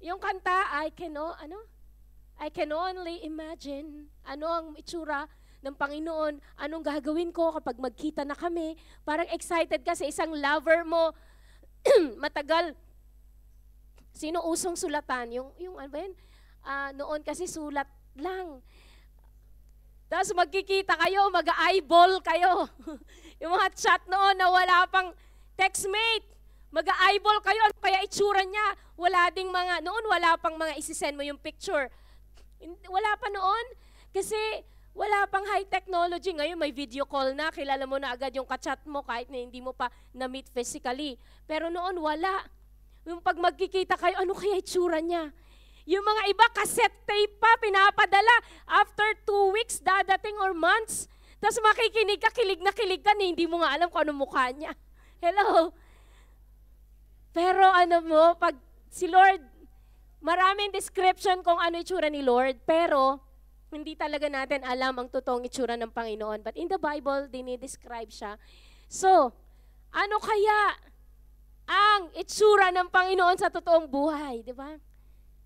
Yung kanta, I can only imagine ano ang itsura ng Panginoon, anong gagawin ko kapag magkita na kami. Parang excited ka sa isang lover mo, matagal. Sino usong sulatan? Yung ano ba yun? Noon kasi sulat lang. Tapos magkikita kayo, mag-eyeball kayo. Yung mga chat noon na wala pang textmate. Mag-eyeball kayo, ano kaya itsura niya? Noon wala pang mga isisend mo yung picture. Wala pa noon. Kasi wala pang high technology. Ngayon may video call na, kilala mo na agad yung kachat mo kahit na hindi mo pa na-meet physically. Pero noon wala. Yung pag magkikita kayo, ano kaya itsura niya? Yung mga iba, cassette tape pa, pinapadala. After 2 weeks, dadating or months. Tapos makikinig ka, kilig na hindi mo nga alam kung ano mukha niya. Hello? Pero pag si Lord, maraming description kung ano itsura ni Lord, pero hindi talaga natin alam ang totoong itsura ng Panginoon. But in the Bible, dinidescribe siya. So, ano kaya ang itsura ng Panginoon sa totoong buhay? Di ba?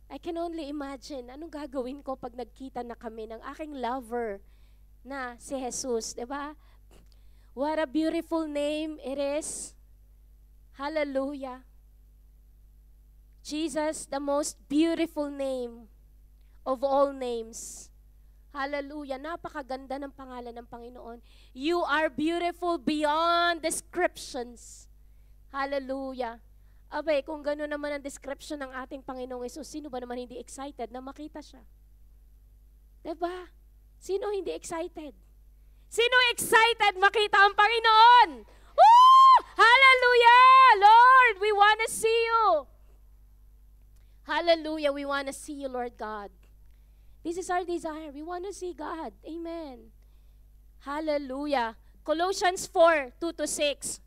I can only imagine, anong gagawin ko pag nagkita na kami ng aking lover na si Jesus, di ba? What a beautiful name it is. Hallelujah. Jesus, the most beautiful name of all names. Hallelujah. Napakaganda ng pangalan ng Panginoon. You are beautiful beyond descriptions. Hallelujah. Abay, kung gano'n naman ang description ng ating Panginoong Yesus, sino ba naman hindi excited na makita siya? Diba? Sino hindi excited? Sino excited makita ang Panginoon? Woo! Hallelujah! Lord, we want to see you. Hallelujah, we want to see you, Lord God. This is our desire. We want to see God. Amen. Hallelujah. Colossians 4:2-6.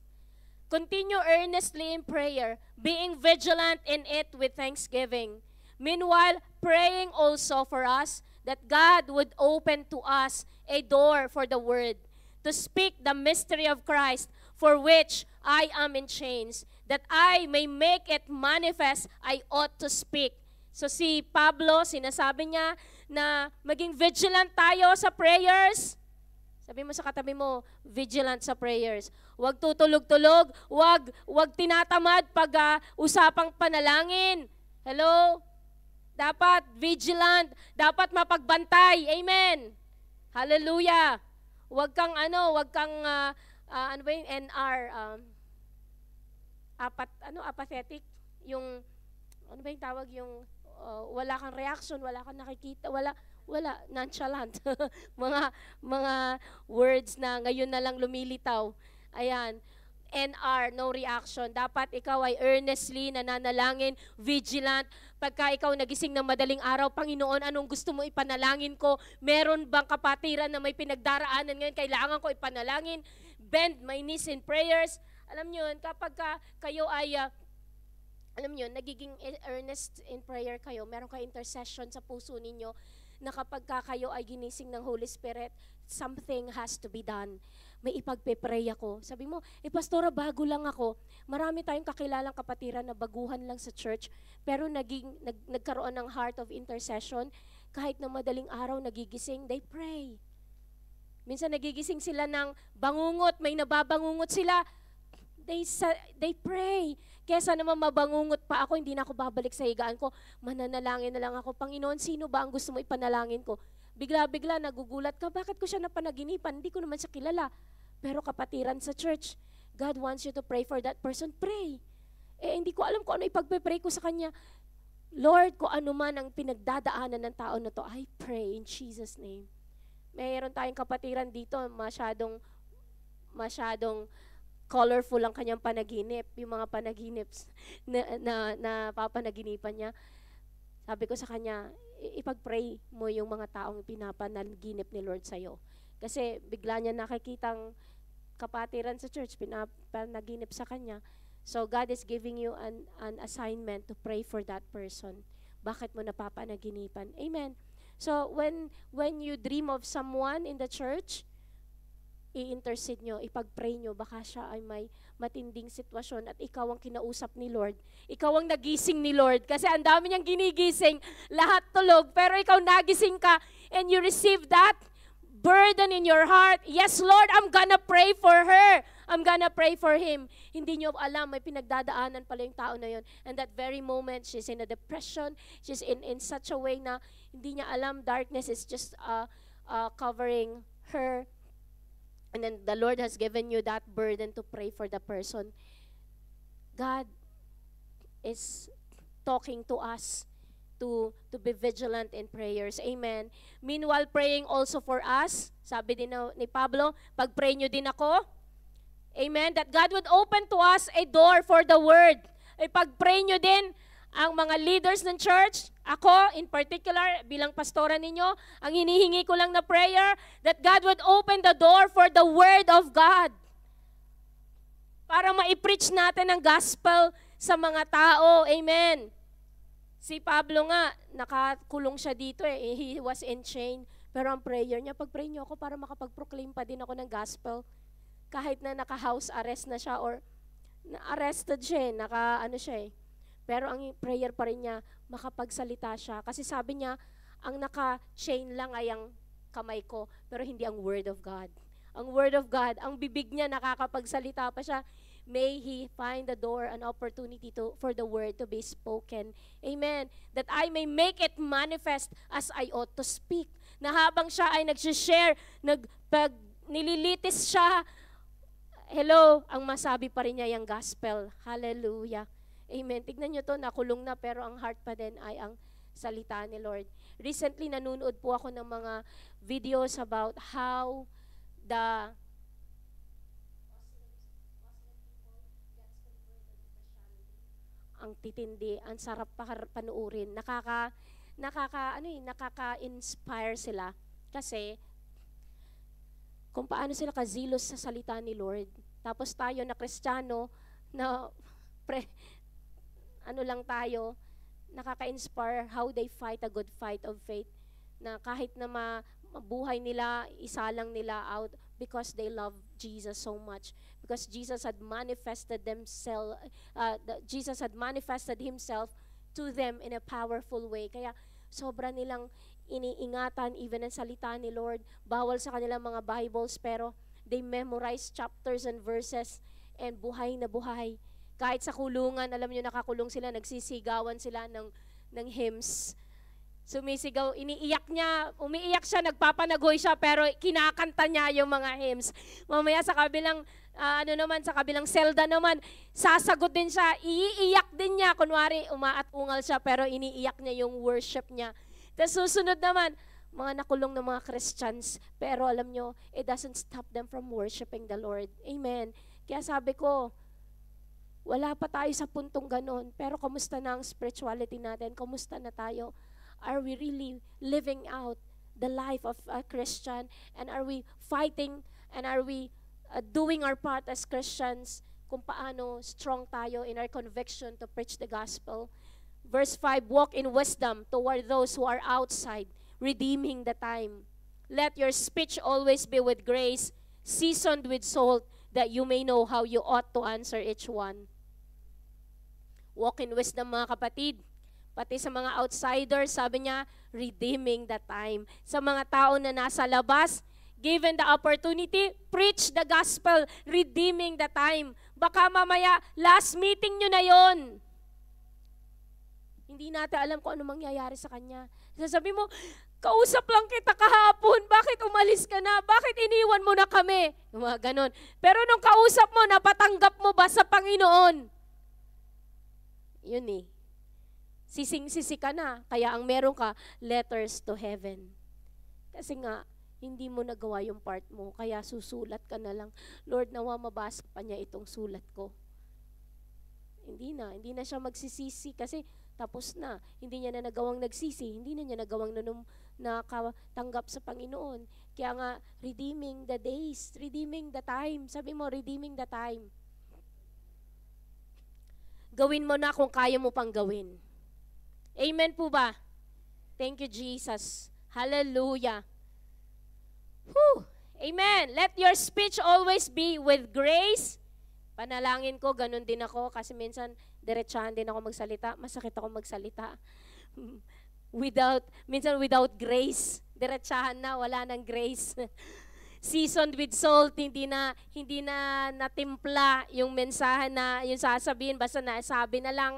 Continue earnestly in prayer, being vigilant in it with thanksgiving. Meanwhile, praying also for us that God would open to us a door for the word, to speak the mystery of Christ, for which I am in chains, that I may make it manifest, I ought to speak. So si Pablo, sinasabi niya na maging vigilant tayo sa prayers. Sabi mo sa katabi mo, vigilant sa prayers. Huwag tutulog-tulog, huwag tinatamad pag usapang panalangin. Hello? Dapat vigilant, dapat mapagbantay. Amen. Hallelujah. Huwag kang ano ba yung NR? Apathetic. Yung, ano ba yung tawag yung, wala kang reaction, wala kang nakikita, wala, nonchalant. mga words na ngayon na lang lumilitaw. Ayan. NR, no reaction. Dapat ikaw ay earnestly nananalangin, vigilant. Pagka ikaw nagising ng madaling araw, Panginoon, anong gusto mo ipanalangin ko? Meron bang kapatiran na may pinagdaraanan ngayon? Kailangan ko ipanalangin. Bend my knees in prayers. Alam nyo, kapag kayo ay, alam nyo, nagiging earnest in prayer kayo, meron kayo intercession sa puso ninyo, na kapag kayo ay ginising ng Holy Spirit, something has to be done. May ipagpe-pray ako. Sabi mo, pastora, bago lang ako. Marami tayong kakilalang kapatiran na baguhan lang sa church, pero nagkaroon ng heart of intercession. Kahit na madaling araw nagigising, they pray. Minsan nagigising sila ng bangungot, may nababangungot sila, they pray. Kesa naman mabangungot pa ako, hindi na ako babalik sa higaan ko, mananalangin na lang ako. Panginoon, sino ba ang gusto mo ipanalangin ko? Bigla-bigla nagugulat ka, bakit ko siya napanaginipan? Hindi ko naman siya kilala. Pero kapatiran sa church, God wants you to pray for that person, pray. Hindi ko alam kung ano ipagpe-pray ko sa kanya. Lord, kung ano man ang pinagdadaanan ng tao na to, I pray in Jesus' name. Mayroon tayong kapatiran dito, masyadong colorful ang kanyang panaginip, yung mga panaginip na papanaginipan niya. Sabi ko sa kanya, ipag-pray mo yung mga taong pinapanaginip ni Lord sa'yo. Kasi bigla niya nakikitang kapatiran sa church, pinapanaginip sa kanya. So God is giving you an assignment to pray for that person. Bakit mo napapanaginipan? Amen. So when you dream of someone in the church, i-intercede nyo, ipag-pray nyo, baka siya ay may matinding sitwasyon at ikaw ang kinausap ni Lord. Ikaw ang nagising ni Lord kasi ang dami niyang ginigising, lahat tulog, pero ikaw nagising ka and you receive that burden in your heart. Yes, Lord, I'm gonna pray for her. I'm gonna pray for him. Hindi nyo alam, may pinagdadaanan pala yung tao na yun. And that very moment, she's in a depression, she's in such a way na hindi niya alam, darkness is just covering her. And then the Lord has given you that burden to pray for the person. God is talking to us to be vigilant in prayers. Amen. Meanwhile, praying also for us. Sabi din ni Pablo, pag-pray nyo din ako. Amen. That God would open to us a door for the word. Pag-pray nyo din ang mga leaders ng church. Ako, in particular, bilang pastora ninyo, ang hinihingi ko lang na prayer, that God would open the door for the Word of God. Para ma-preach natin ang gospel sa mga tao. Amen. Si Pablo nga, nakakulong siya dito He was in chain. Pero ang prayer niya, pag-pray niyo ako para makapag-proclaim pa din ako ng gospel. Kahit na naka-house arrest na siya or na-arrested siya, Pero ang prayer pa rin niya, makapagsalita siya. Kasi sabi niya, ang naka-chain lang ay ang kamay ko, pero hindi ang Word of God. Ang Word of God, ang bibig niya nakakapagsalita pa siya. May he find the door, an opportunity for the Word to be spoken. Amen. That I may make it manifest as I ought to speak. Na habang siya ay nag-share, nililitis siya, hello, ang masabi pa rin niya yung gospel. Hallelujah. Amen. Tignan nyo to, nakulong na pero ang heart pa din ay ang salita ni Lord. Recently, nanonood po ako ng mga videos about how the ang titindi, ang sarap panuurin. Nakaka-inspire sila. Kasi, kung paano sila kazilos sa salita ni Lord. Tapos tayo na Kristiyano, na lang tayo, nakaka-inspire how they fight a good fight of faith. Na kahit na mabuhay nila, isalang nila out because they love Jesus so much. Because Jesus had manifested himself to them in a powerful way. Kaya sobra nilang iniingatan even ang salita ni Lord. Bawal sa kanilang mga Bibles pero they memorize chapters and verses and buhay na buhay. Kahit sa kulungan, alam niyo nakakulong sila, nagsisigawan sila ng hymns. Sumisigaw, umiiyak siya, nagpapanagoy siya, pero kinakanta niya yung mga hymns. Mamaya sa kabilang, sa kabilang selda naman, sasagot din siya, iiyak din niya. Kunwari, umaat-ungal siya, pero iniiyak niya yung worship niya. Tapos susunod naman, mga nakulong na mga Christians, pero alam niyo, it doesn't stop them from worshiping the Lord. Amen. Kaya sabi ko, wala pa tayo sa puntong ganon, pero kamusta na ang spirituality natin? Kamusta na tayo? Are we really living out the life of a Christian? And are we fighting? And are we doing our part as Christians? Kung paano strong tayo in our conviction to preach the gospel. Verse 5, walk in wisdom toward those who are outside, redeeming the time. Let your speech always be with grace, seasoned with salt, that you may know how you ought to answer each one. Walk in wisdom, mga kapatid. Pati sa mga outsiders, sabi niya, redeeming the time. Sa mga tao na nasa labas, given the opportunity, preach the gospel, redeeming the time. Baka mamaya, last meeting nyo na yon. Hindi natin alam kung ano mangyayari sa kanya. Sasabi mo, kausap lang kita kahapon, bakit umalis ka na? Bakit iniwan mo na kami? Yung mga ganon. Pero nung kausap mo, napatanggap mo ba sa Panginoon? Yun eh. Sising-sisi ka na, kaya ang meron ka, letters to heaven. Kasi nga, hindi mo nagawa yung part mo, kaya susulat ka na lang, Lord, nawa mabasa pa niya itong sulat ko. Hindi na siya magsisisi kasi tapos na. Hindi niya na nagawang nagsisi, hindi na niya nagawang nakatanggap sa Panginoon. Kaya nga, redeeming the days, redeeming the time. Sabi mo, redeeming the time. Gawin mo na kung kaya mo pang gawin. Amen po ba? Thank you, Jesus. Hallelujah. Whew. Amen. Let your speech always be with grace. Panalangin ko, ganun din ako. Kasi minsan, diretsahan din ako magsalita. Masakit ako magsalita. Minsan without grace. Diretsahan na, wala nang grace. Seasoned with salt, hindi na natimpla yung mensahe na yung sasabihin, basta nasabi na lang.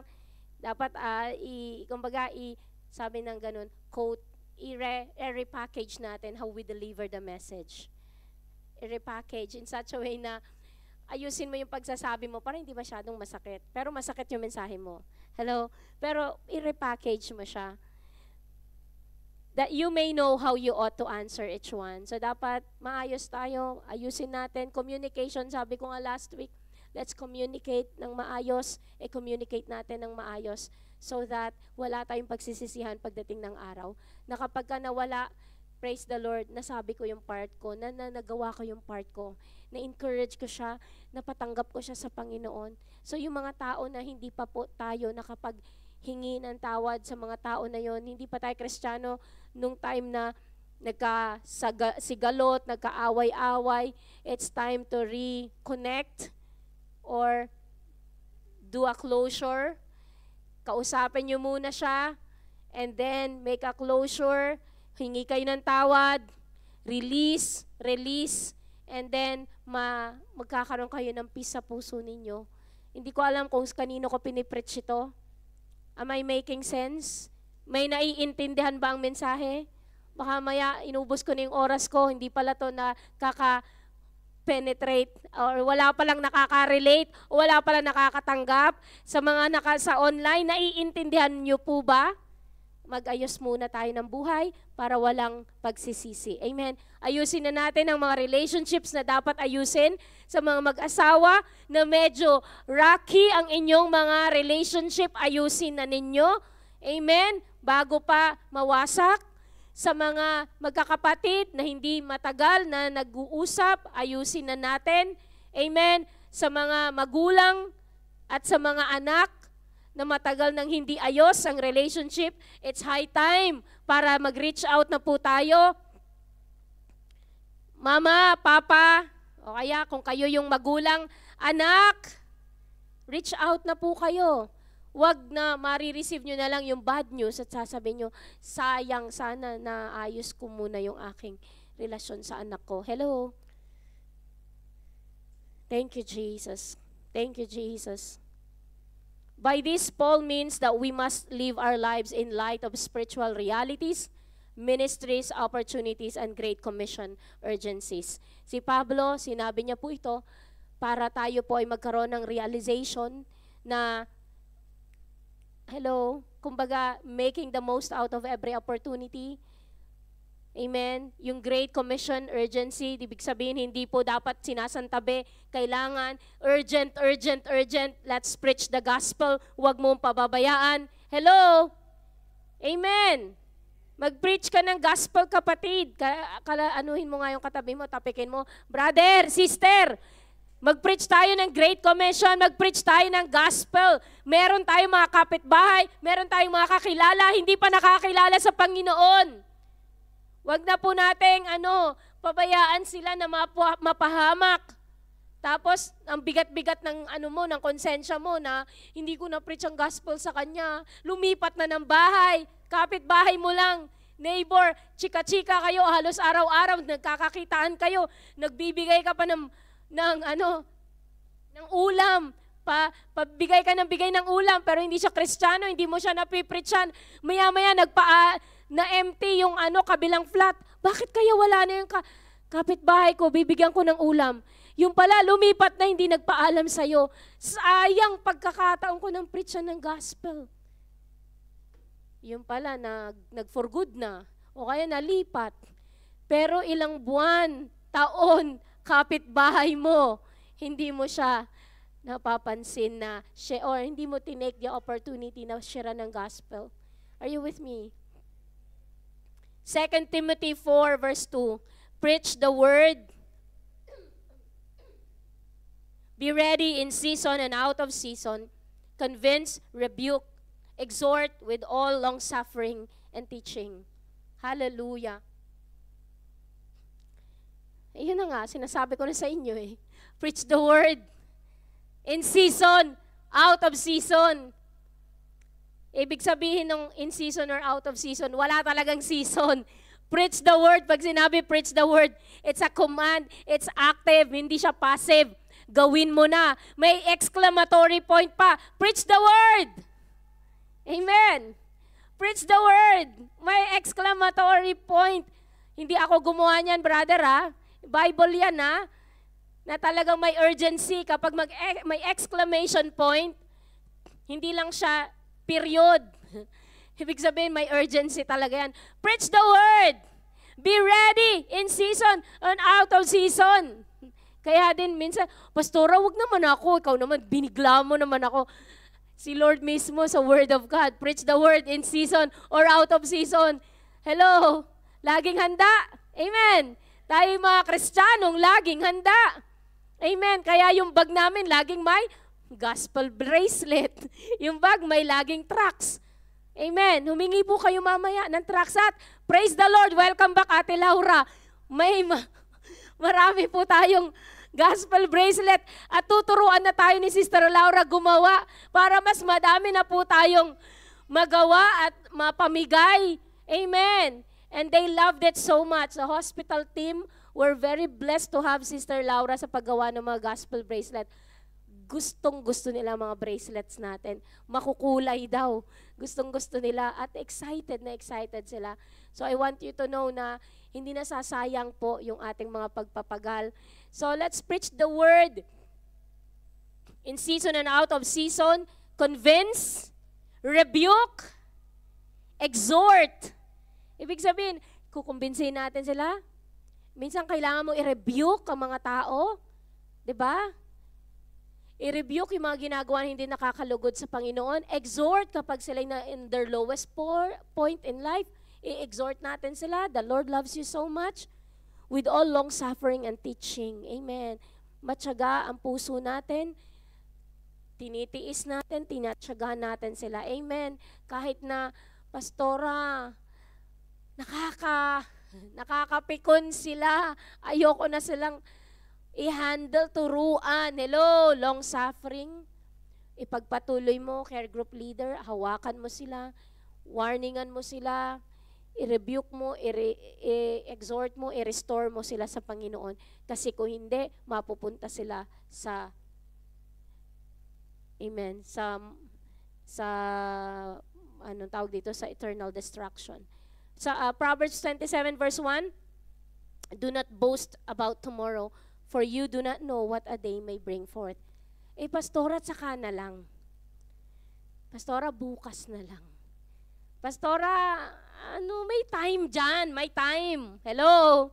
Dapat, sabi ng ganun, quote, i-repackage natin how we deliver the message. I-repackage in such a way na ayusin mo yung pagsasabi mo para hindi masyadong masakit. Pero masakit yung mensahe mo. Hello? Pero i-repackage mo siya. That you may know how you ought to answer each one. So dapat maayos tayo, ayusin natin. Communication, sabi ko nga last week, let's communicate ng maayos, communicate natin ng maayos so that wala tayong pagsisisihan pagdating ng araw. Na kapag ka nawala, praise the Lord, nasabi ko yung part ko, na nagawa ko yung part ko, na-encourage ko siya, napatanggap ko siya sa Panginoon. So yung mga tao na hindi pa po tayo nakapaghingi ng tawad sa mga tao na yon, hindi pa tayo Kristiyano nung time na nagkasigalot, nagkaaway-away, it's time to reconnect or do a closure. Kausapin nyo muna siya and then make a closure, hingi kayo ng tawad, release, and then magkakaroon kayo ng peace sa puso ninyo. Hindi ko alam kung kanino ko pinipreach ito. Am I making sense? May naiintindihan ba ang mensahe? Baka maya inubos ko na yung oras ko, hindi pala to na penetrate or wala palang nakaka-relate o wala palang nakakatanggap sa mga sa online. Naiintindihan niyo po ba? Mag-ayos muna tayo ng buhay para walang pagsisisi. Amen. Ayusin na natin ang mga relationships na dapat ayusin sa mga mag-asawa na medyo rocky ang inyong mga relationship. Ayusin na ninyo. Amen. Bago pa mawasak. Sa mga magkakapatid na hindi matagal na nag-uusap, ayusin na natin. Amen. Sa mga magulang at sa mga anak na matagal nang hindi ayos ang relationship, it's high time para mag-reach out na po tayo. Mama, papa, o kaya kung kayo yung magulang, anak, reach out na po kayo. Wag na marireceive nyo na lang yung bad news at sasabihin nyo, sayang, sana na ayos ko muna yung aking relasyon sa anak ko. Hello? Thank you, Jesus. Thank you, Jesus. By this, Paul means that we must live our lives in light of spiritual realities, ministries, opportunities, and Great Commission urgencies. Si Pablo, sinabi niya po ito, para tayo po ay magkaroon ng realization na kumbaga, making the most out of every opportunity. Amen? Yung Great Commission urgency, ibig sabihin hindi po dapat sinasantabi. Kailangan urgent, urgent, urgent. Let's preach the gospel. Huwag mong pababayaan. Hello? Amen? Mag-preach ka ng gospel, kapatid. Anuhin mo nga yung katabi mo, tapikin mo. Brother, sister, mag-preach tayo ng Great Commission, mag-preach tayo ng gospel. Meron tayong mga kapitbahay, meron tayong mga kakilala, hindi pa nakakilala sa Panginoon. Wag na po nating pabayaan sila na mapahamak. Tapos, ang bigat-bigat ng ng konsensya mo na hindi ko na-preach ang gospel sa kanya. Lumipat na ng bahay, kapitbahay mo lang, neighbor, chika-chika kayo, halos araw-araw, nagkakakitaan kayo, nagbibigay ka pa ng ulam. Pabigay ka ng bigay ng ulam, pero hindi siya Kristiyano, hindi mo siya napipreachan. Maya-maya, na-empty yung kabilang flat. Bakit kaya wala na yung kapitbahay ko, bibigyan ko ng ulam? Yung pala, lumipat na, hindi nagpaalam sa'yo. Sayang pagkakataon ko ng preachan ng gospel. Yung pala, nag-for good na. O kaya nalipat. Pero ilang buwan, taon, kapitbahay mo, hindi mo siya napapansin na or hindi mo tinake the opportunity na share ng gospel. Are you with me? 2 Timothy 4 verse 2, preach the word. Be ready in season and out of season. Convince, rebuke, exhort with all long-suffering and teaching. Hallelujah. Yun na nga, sinasabi ko na sa inyo eh. Preach the word. In season, out of season. Ibig sabihin ng in season or out of season, wala talagang season. Preach the word. Pag sinabi preach the word, it's a command, it's active, hindi siya passive. Gawin mo na. May exclamatory point pa. Preach the word. Amen. Preach the word. May exclamatory point. Hindi ako gumawa niyan, brother, ha? Bible yan, ha? Na talagang may urgency. Kapag may exclamation point, hindi lang siya period. Ibig sabihin, may urgency talaga yan. Preach the word. Be ready in season and out of season. Kaya din minsan, Pastora, wag naman ako. Ikaw naman, binigla mo naman ako. Si Lord mismo sa word of God. Preach the word in season or out of season. Hello? Laging handa. Amen. Tayo mga Kristiyanong laging handa. Amen. Kaya yung bag namin laging may gospel bracelet. Yung bag may laging tracts. Amen. Humingi po kayo mamaya ng tracts at praise the Lord. Welcome back, Ate Laura. Marami po tayong gospel bracelet at tuturuan na tayo ni Sister Laura gumawa para mas madami na po tayong magawa at mapamigay. Amen. And they loved it so much. The hospital team were very blessed to have Sister Laura sa paggawa ng mga gospel bracelet. Gustong-gusto nila mga bracelets natin. Makukulay daw. Gustong-gusto nila at excited na excited sila. So I want you to know na hindi nasasayang po yung ating mga pagpapagal. So let's preach the word in season and out of season. Convince, rebuke, exhort. Ibig sabihin, kukumbinsin natin sila. Minsan kailangan mo i-rebuke ang mga tao. 'Di ba? I-rebuke yung mga ginagawa na hindi nakakalugod sa Panginoon. Exhort kapag sila na in their lowest point in life. I-exhort natin sila. The Lord loves you so much. With all long-suffering and teaching. Amen. Matyaga ang puso natin. Tinitiis natin, tinatyaga natin sila. Amen. Kahit na, Pastora, nakakapikon sila. Ayoko na silang i-handle, turuan. Hello, long-suffering. Ipagpatuloy mo, care group leader, hawakan mo sila, warningan mo sila, i-rebuke mo, i-exhort mo, i-restore mo sila sa Panginoon. Kasi kung hindi, mapupunta sila sa, amen, sa anong tawag dito, sa eternal destruction. Sa Proverbs 27 verse 1, do not boast about tomorrow, for you do not know what a day may bring forth. Pastora, tsaka na lang. Pastora, bukas na lang. Pastora, may time dyan. May time. Hello?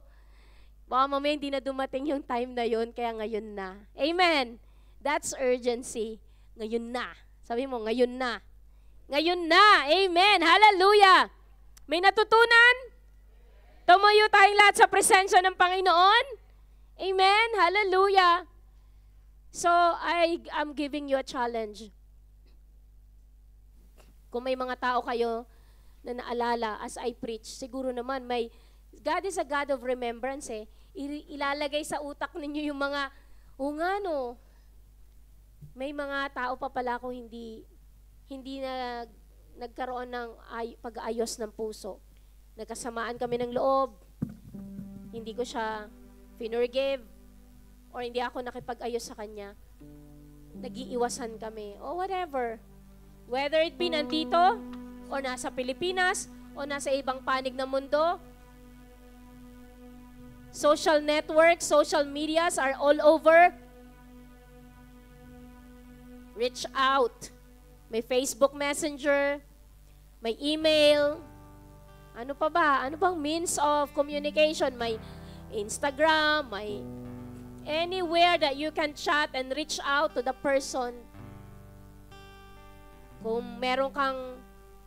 Baka mamaya hindi na dumating yung time na yun, kaya ngayon na. Amen. That's urgency. Ngayon na. Sabi mo, ngayon na. Ngayon na. Amen. Hallelujah. May natutunan? Tumayo tayong lahat sa presensya ng Panginoon. Amen. Hallelujah. So, I'm giving you a challenge. Kung may mga tao kayo na naalala as I preach, siguro naman God is a God of remembrance eh. Ilalagay sa utak ninyo yung mga, may mga tao pa pala kung hindi na nagkaroon ng pag-ayos ng puso. Nagkasamaan kami ng loob, hindi ko siya finorgive, or hindi ako nakipag-ayos sa kanya. Nag-iiwasan kami, o whatever. Whether it be nandito, o nasa Pilipinas, o nasa ibang panig ng mundo, social networks, social medias are all over. Reach out. May Facebook Messenger, may email, ano pa ba? Ano bang means of communication? May Instagram, may anywhere that you can chat and reach out to the person. Kung meron kang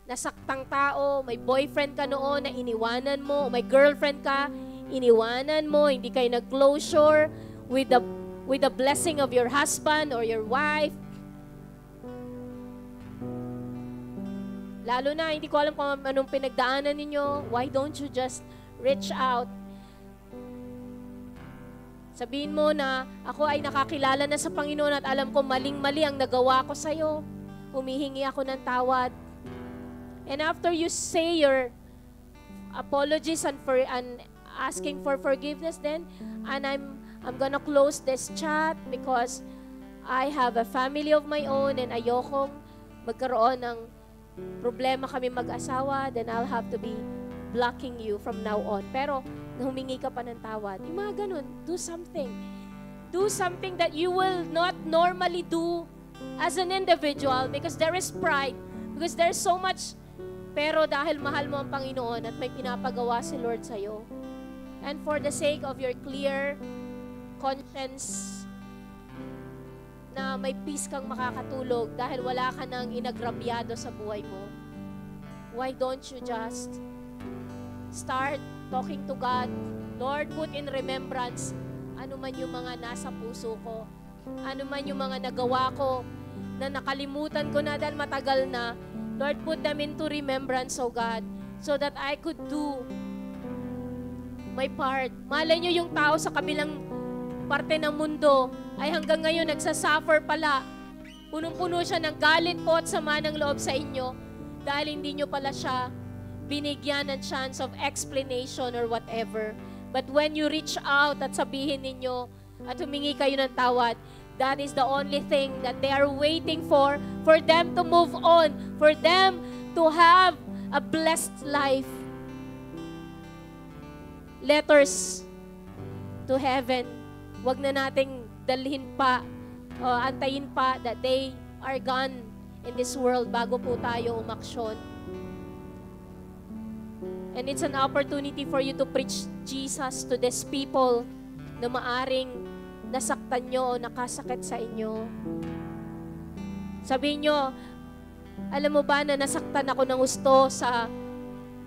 nasaktang tao, may boyfriend ka noon na iniwanan mo, may girlfriend ka, iniwanan mo, hindi kayo nag-closure with the blessing of your husband or your wife. Lalo na, hindi ko alam kung anong pinagdaanan ninyo, why don't you just reach out? Sabihin mo na, ako ay nakakilala na sa Panginoon at alam ko maling-mali ang nagawa ko sa'yo. Humihingi ako ng tawad. And after you say your apologies and asking for forgiveness, then, and I'm gonna close this chat because I have a family of my own and ayokong magkaroon ng problema kami mag-asawa, then I'll have to be blocking you from now on. Pero, humingi ka pa ng tawad. Yung mga ganun, do something. Do something that you will not normally do as an individual because there is pride, because there's so much, pero dahil mahal mo ang Panginoon at may pinapagawa si Lord sa'yo. And for the sake of your clear conscience, na may peace kang makakatulog dahil wala ka nang inagrabyado sa buhay mo, why don't you just start talking to God? Lord, put in remembrance ano man yung mga nasa puso ko, ano man yung mga nagawa ko na nakalimutan ko na dahil matagal na. Lord, put them into remembrance, oh God, so that I could do my part. Malay nyo yung tao sa kabilang parte ng mundo ay hanggang ngayon nagsasuffer pala. Punong-puno siya ng galit po at sama ng loob sa inyo dahil hindi nyo pala siya binigyan ng chance of explanation or whatever. But when you reach out at sabihin ninyo at humingi kayo ng tawad, that is the only thing that they are waiting for them to move on, for them to have a blessed life. Letters to heaven. Huwag na nating dalhin pa, antayin pa that they are gone in this world bago po tayo umaksyon. And it's an opportunity for you to preach Jesus to these people na maaring nasaktan nyo o nakasakit sa inyo. Sabihin nyo, alam mo ba na nasaktan ako ng gusto sa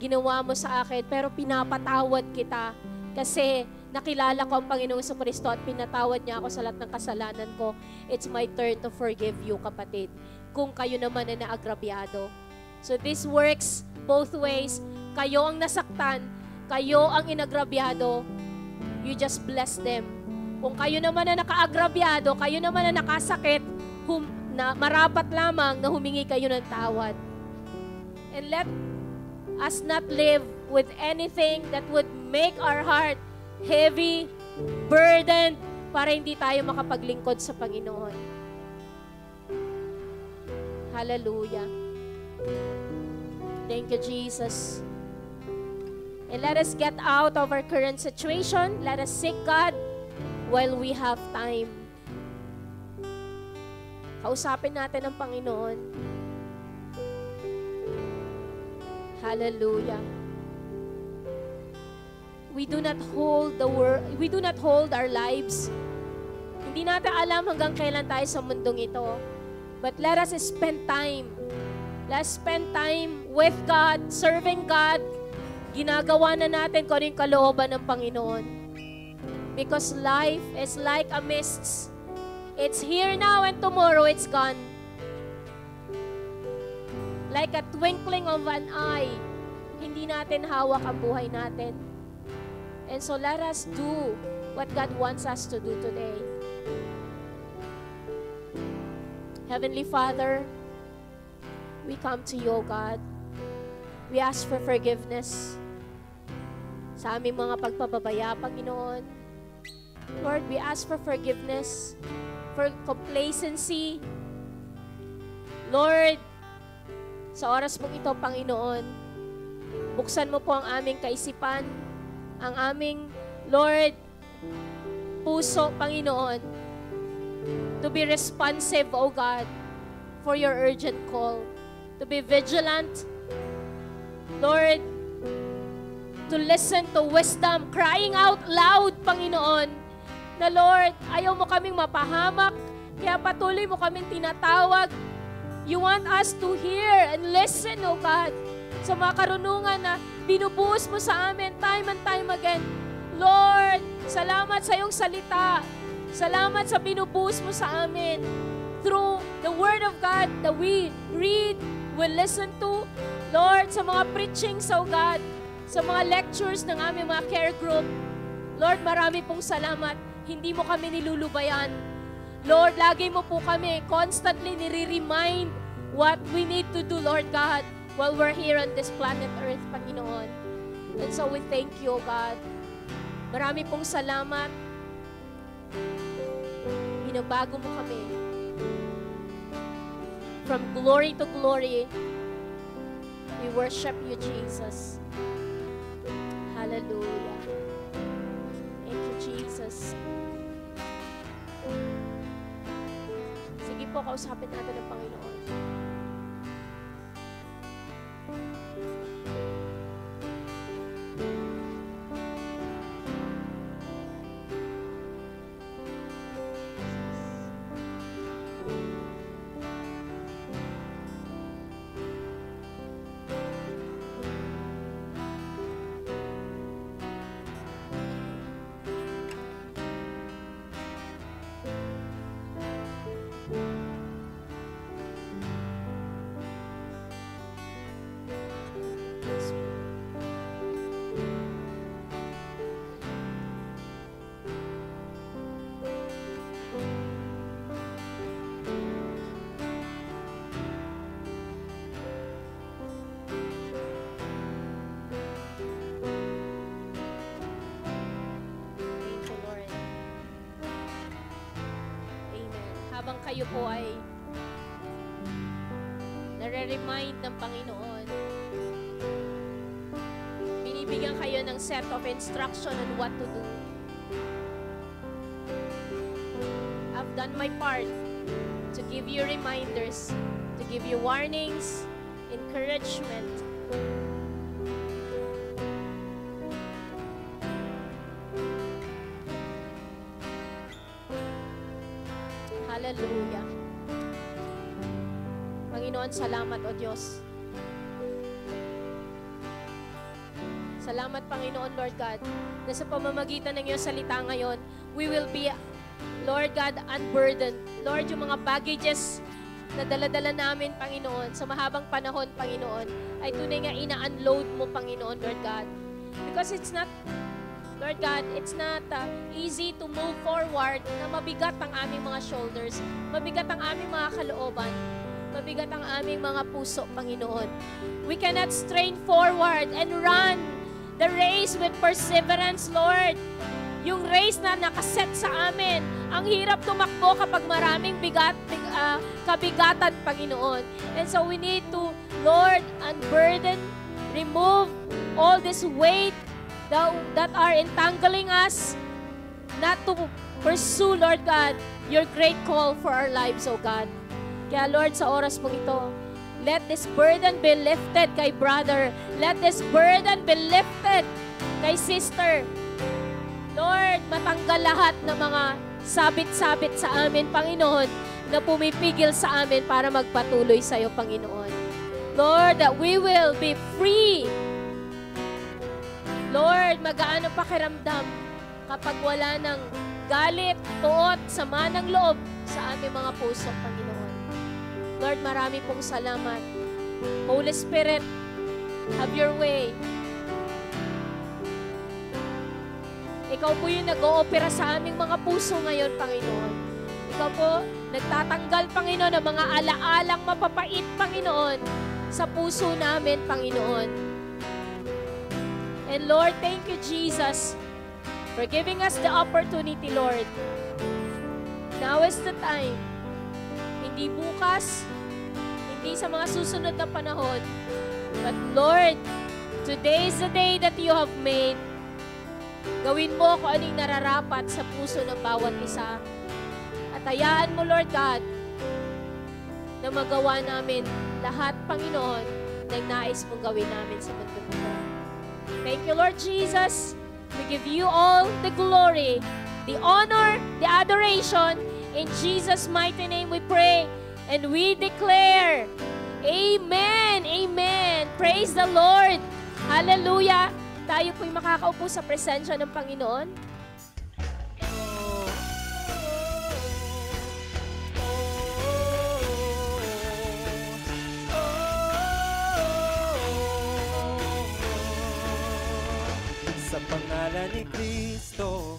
ginawa mo sa akin, pero pinapatawad kita kasi nakilala ko ang Panginoong Jesucristo at pinatawad niya ako sa lahat ng kasalanan ko. It's my turn to forgive you, kapatid, kung kayo naman ay naagrabyado. So this works both ways. Kayo ang nasaktan, kayo ang inagrabyado, you just bless them. Kung kayo naman na nakaagrabyado, kayo naman na nakasakit, na marapat lamang na humingi kayo ng tawad. And let us not live with anything that would make our heart heavy, burdened, para hindi tayo makapaglingkod sa Panginoon. Hallelujah. Thank you, Jesus. And let us get out of our current situation. Let us seek God while we have time. Kausapin natin ang Panginoon. Hallelujah. We do not hold our lives. Hindi natin alam hanggang kailan tayo sa mundong ito. But let us spend time. Let's spend time with God, serving God. Ginagawa na natin kung ano yung kalooban ng Panginoon. Because life is like a mist. It's here now and tomorrow it's gone. Like a twinkling of an eye. Hindi natin hawak ang buhay natin. And so let us do what God wants us to do today. Heavenly Father, we come to you, O God. We ask for forgiveness sa aming mga pagpapabaya, Panginoon. Lord, we ask for forgiveness for complacency. Lord, sa oras mong ito, Panginoon, buksan mo po ang aming kaisipan, ang aming, Lord, puso, Panginoon, to be responsive, O God, for your urgent call. To be vigilant, Lord, to listen to wisdom, crying out loud, Panginoon, na Lord, ayaw mo kaming mapahamak, kaya patuloy mo kaming tinatawag. You want us to hear and listen, O God, sa mga karunungan na binubuhos mo sa amin time and time again. Lord, salamat sa iyong salita. Salamat sa binubuhos mo sa amin through the Word of God that we read, we listen to. Lord, sa mga preachings, O God, sa mga lectures ng aming mga care group. Lord, marami pong salamat. Hindi mo kami nilulubayan. Lord, lagi mo po kami constantly nire-remind what we need to do, Lord God, while we're here on this planet Earth, Panginoon. And so we thank you, O God. Marami pong salamat. Binabago mo kami. From glory to glory, we worship you, Jesus. Hallelujah. Thank you, Jesus. Sige po, kausapin natin ang Panginoon. Habang kayo po ay nare-remind ng Panginoon, binibigyan kayo ng set of instruction on what to do. I've done my part to give you reminders, to give you warnings, encouragement. Hallelujah. Panginoon, salamat, O Diyos. Salamat, Panginoon, Lord God, na sa pamamagitan ng iyong salita ngayon, we will be, Lord God, unburdened. Lord, yung mga baggages na dala-dala namin, Panginoon, sa mahabang panahon, Panginoon, ay tunay nga ina-unload mo, Panginoon, Lord God. Because it's not, Lord God, it's not easy to move forward na mabigat ang aming mga shoulders, mabigat ang aming mga kalooban, mabigat ang aming mga puso, Panginoon. We cannot strain forward and run the race with perseverance, Lord. Yung race na nakaset sa amin, ang hirap tumakbo kapag maraming kabigatan, Panginoon. And so we need to, Lord, unburden, remove all this weight that are entangling us, not to pursue, Lord God, your great call for our lives, O God. Kaya, Lord, sa oras mong ito, Let this burden be lifted kay brother. Let this burden be lifted kay sister. Lord, matanggal lahat ng mga sabit-sabit sa amin, Panginoon, na pumipigil sa amin para magpatuloy sa iyo, Panginoon. Lord, that we will be free. Lord, magaan ang pakiramdam kapag wala ng galit, tuot, sama ng loob sa aming mga puso, Panginoon. Lord, marami pong salamat. Holy Spirit, have your way. Ikaw po yung nag-oopera sa aming mga puso ngayon, Panginoon. Ikaw po, nagtatanggal, Panginoon, ng mga alaalang mapapait, Panginoon, sa puso namin, Panginoon. And Lord, thank you, Jesus, for giving us the opportunity, Lord. Now is the time. Hindi bukas, hindi sa mga susunod na panahon. But Lord, today is the day that you have made. Gawin mo kung anong nararapat sa puso ng bawat isa. At hayaan mo, Lord God, na magawa namin lahat, Panginoon, na nais mong gawin namin sa mundo nito. Thank you, Lord Jesus. We give you all the glory, the honor, the adoration. In Jesus' mighty name we pray and we declare, Amen, Amen. Praise the Lord. Hallelujah. Tayo po'y makakaupo sa presensya ng Panginoon. Sa pangalan ni Kristo,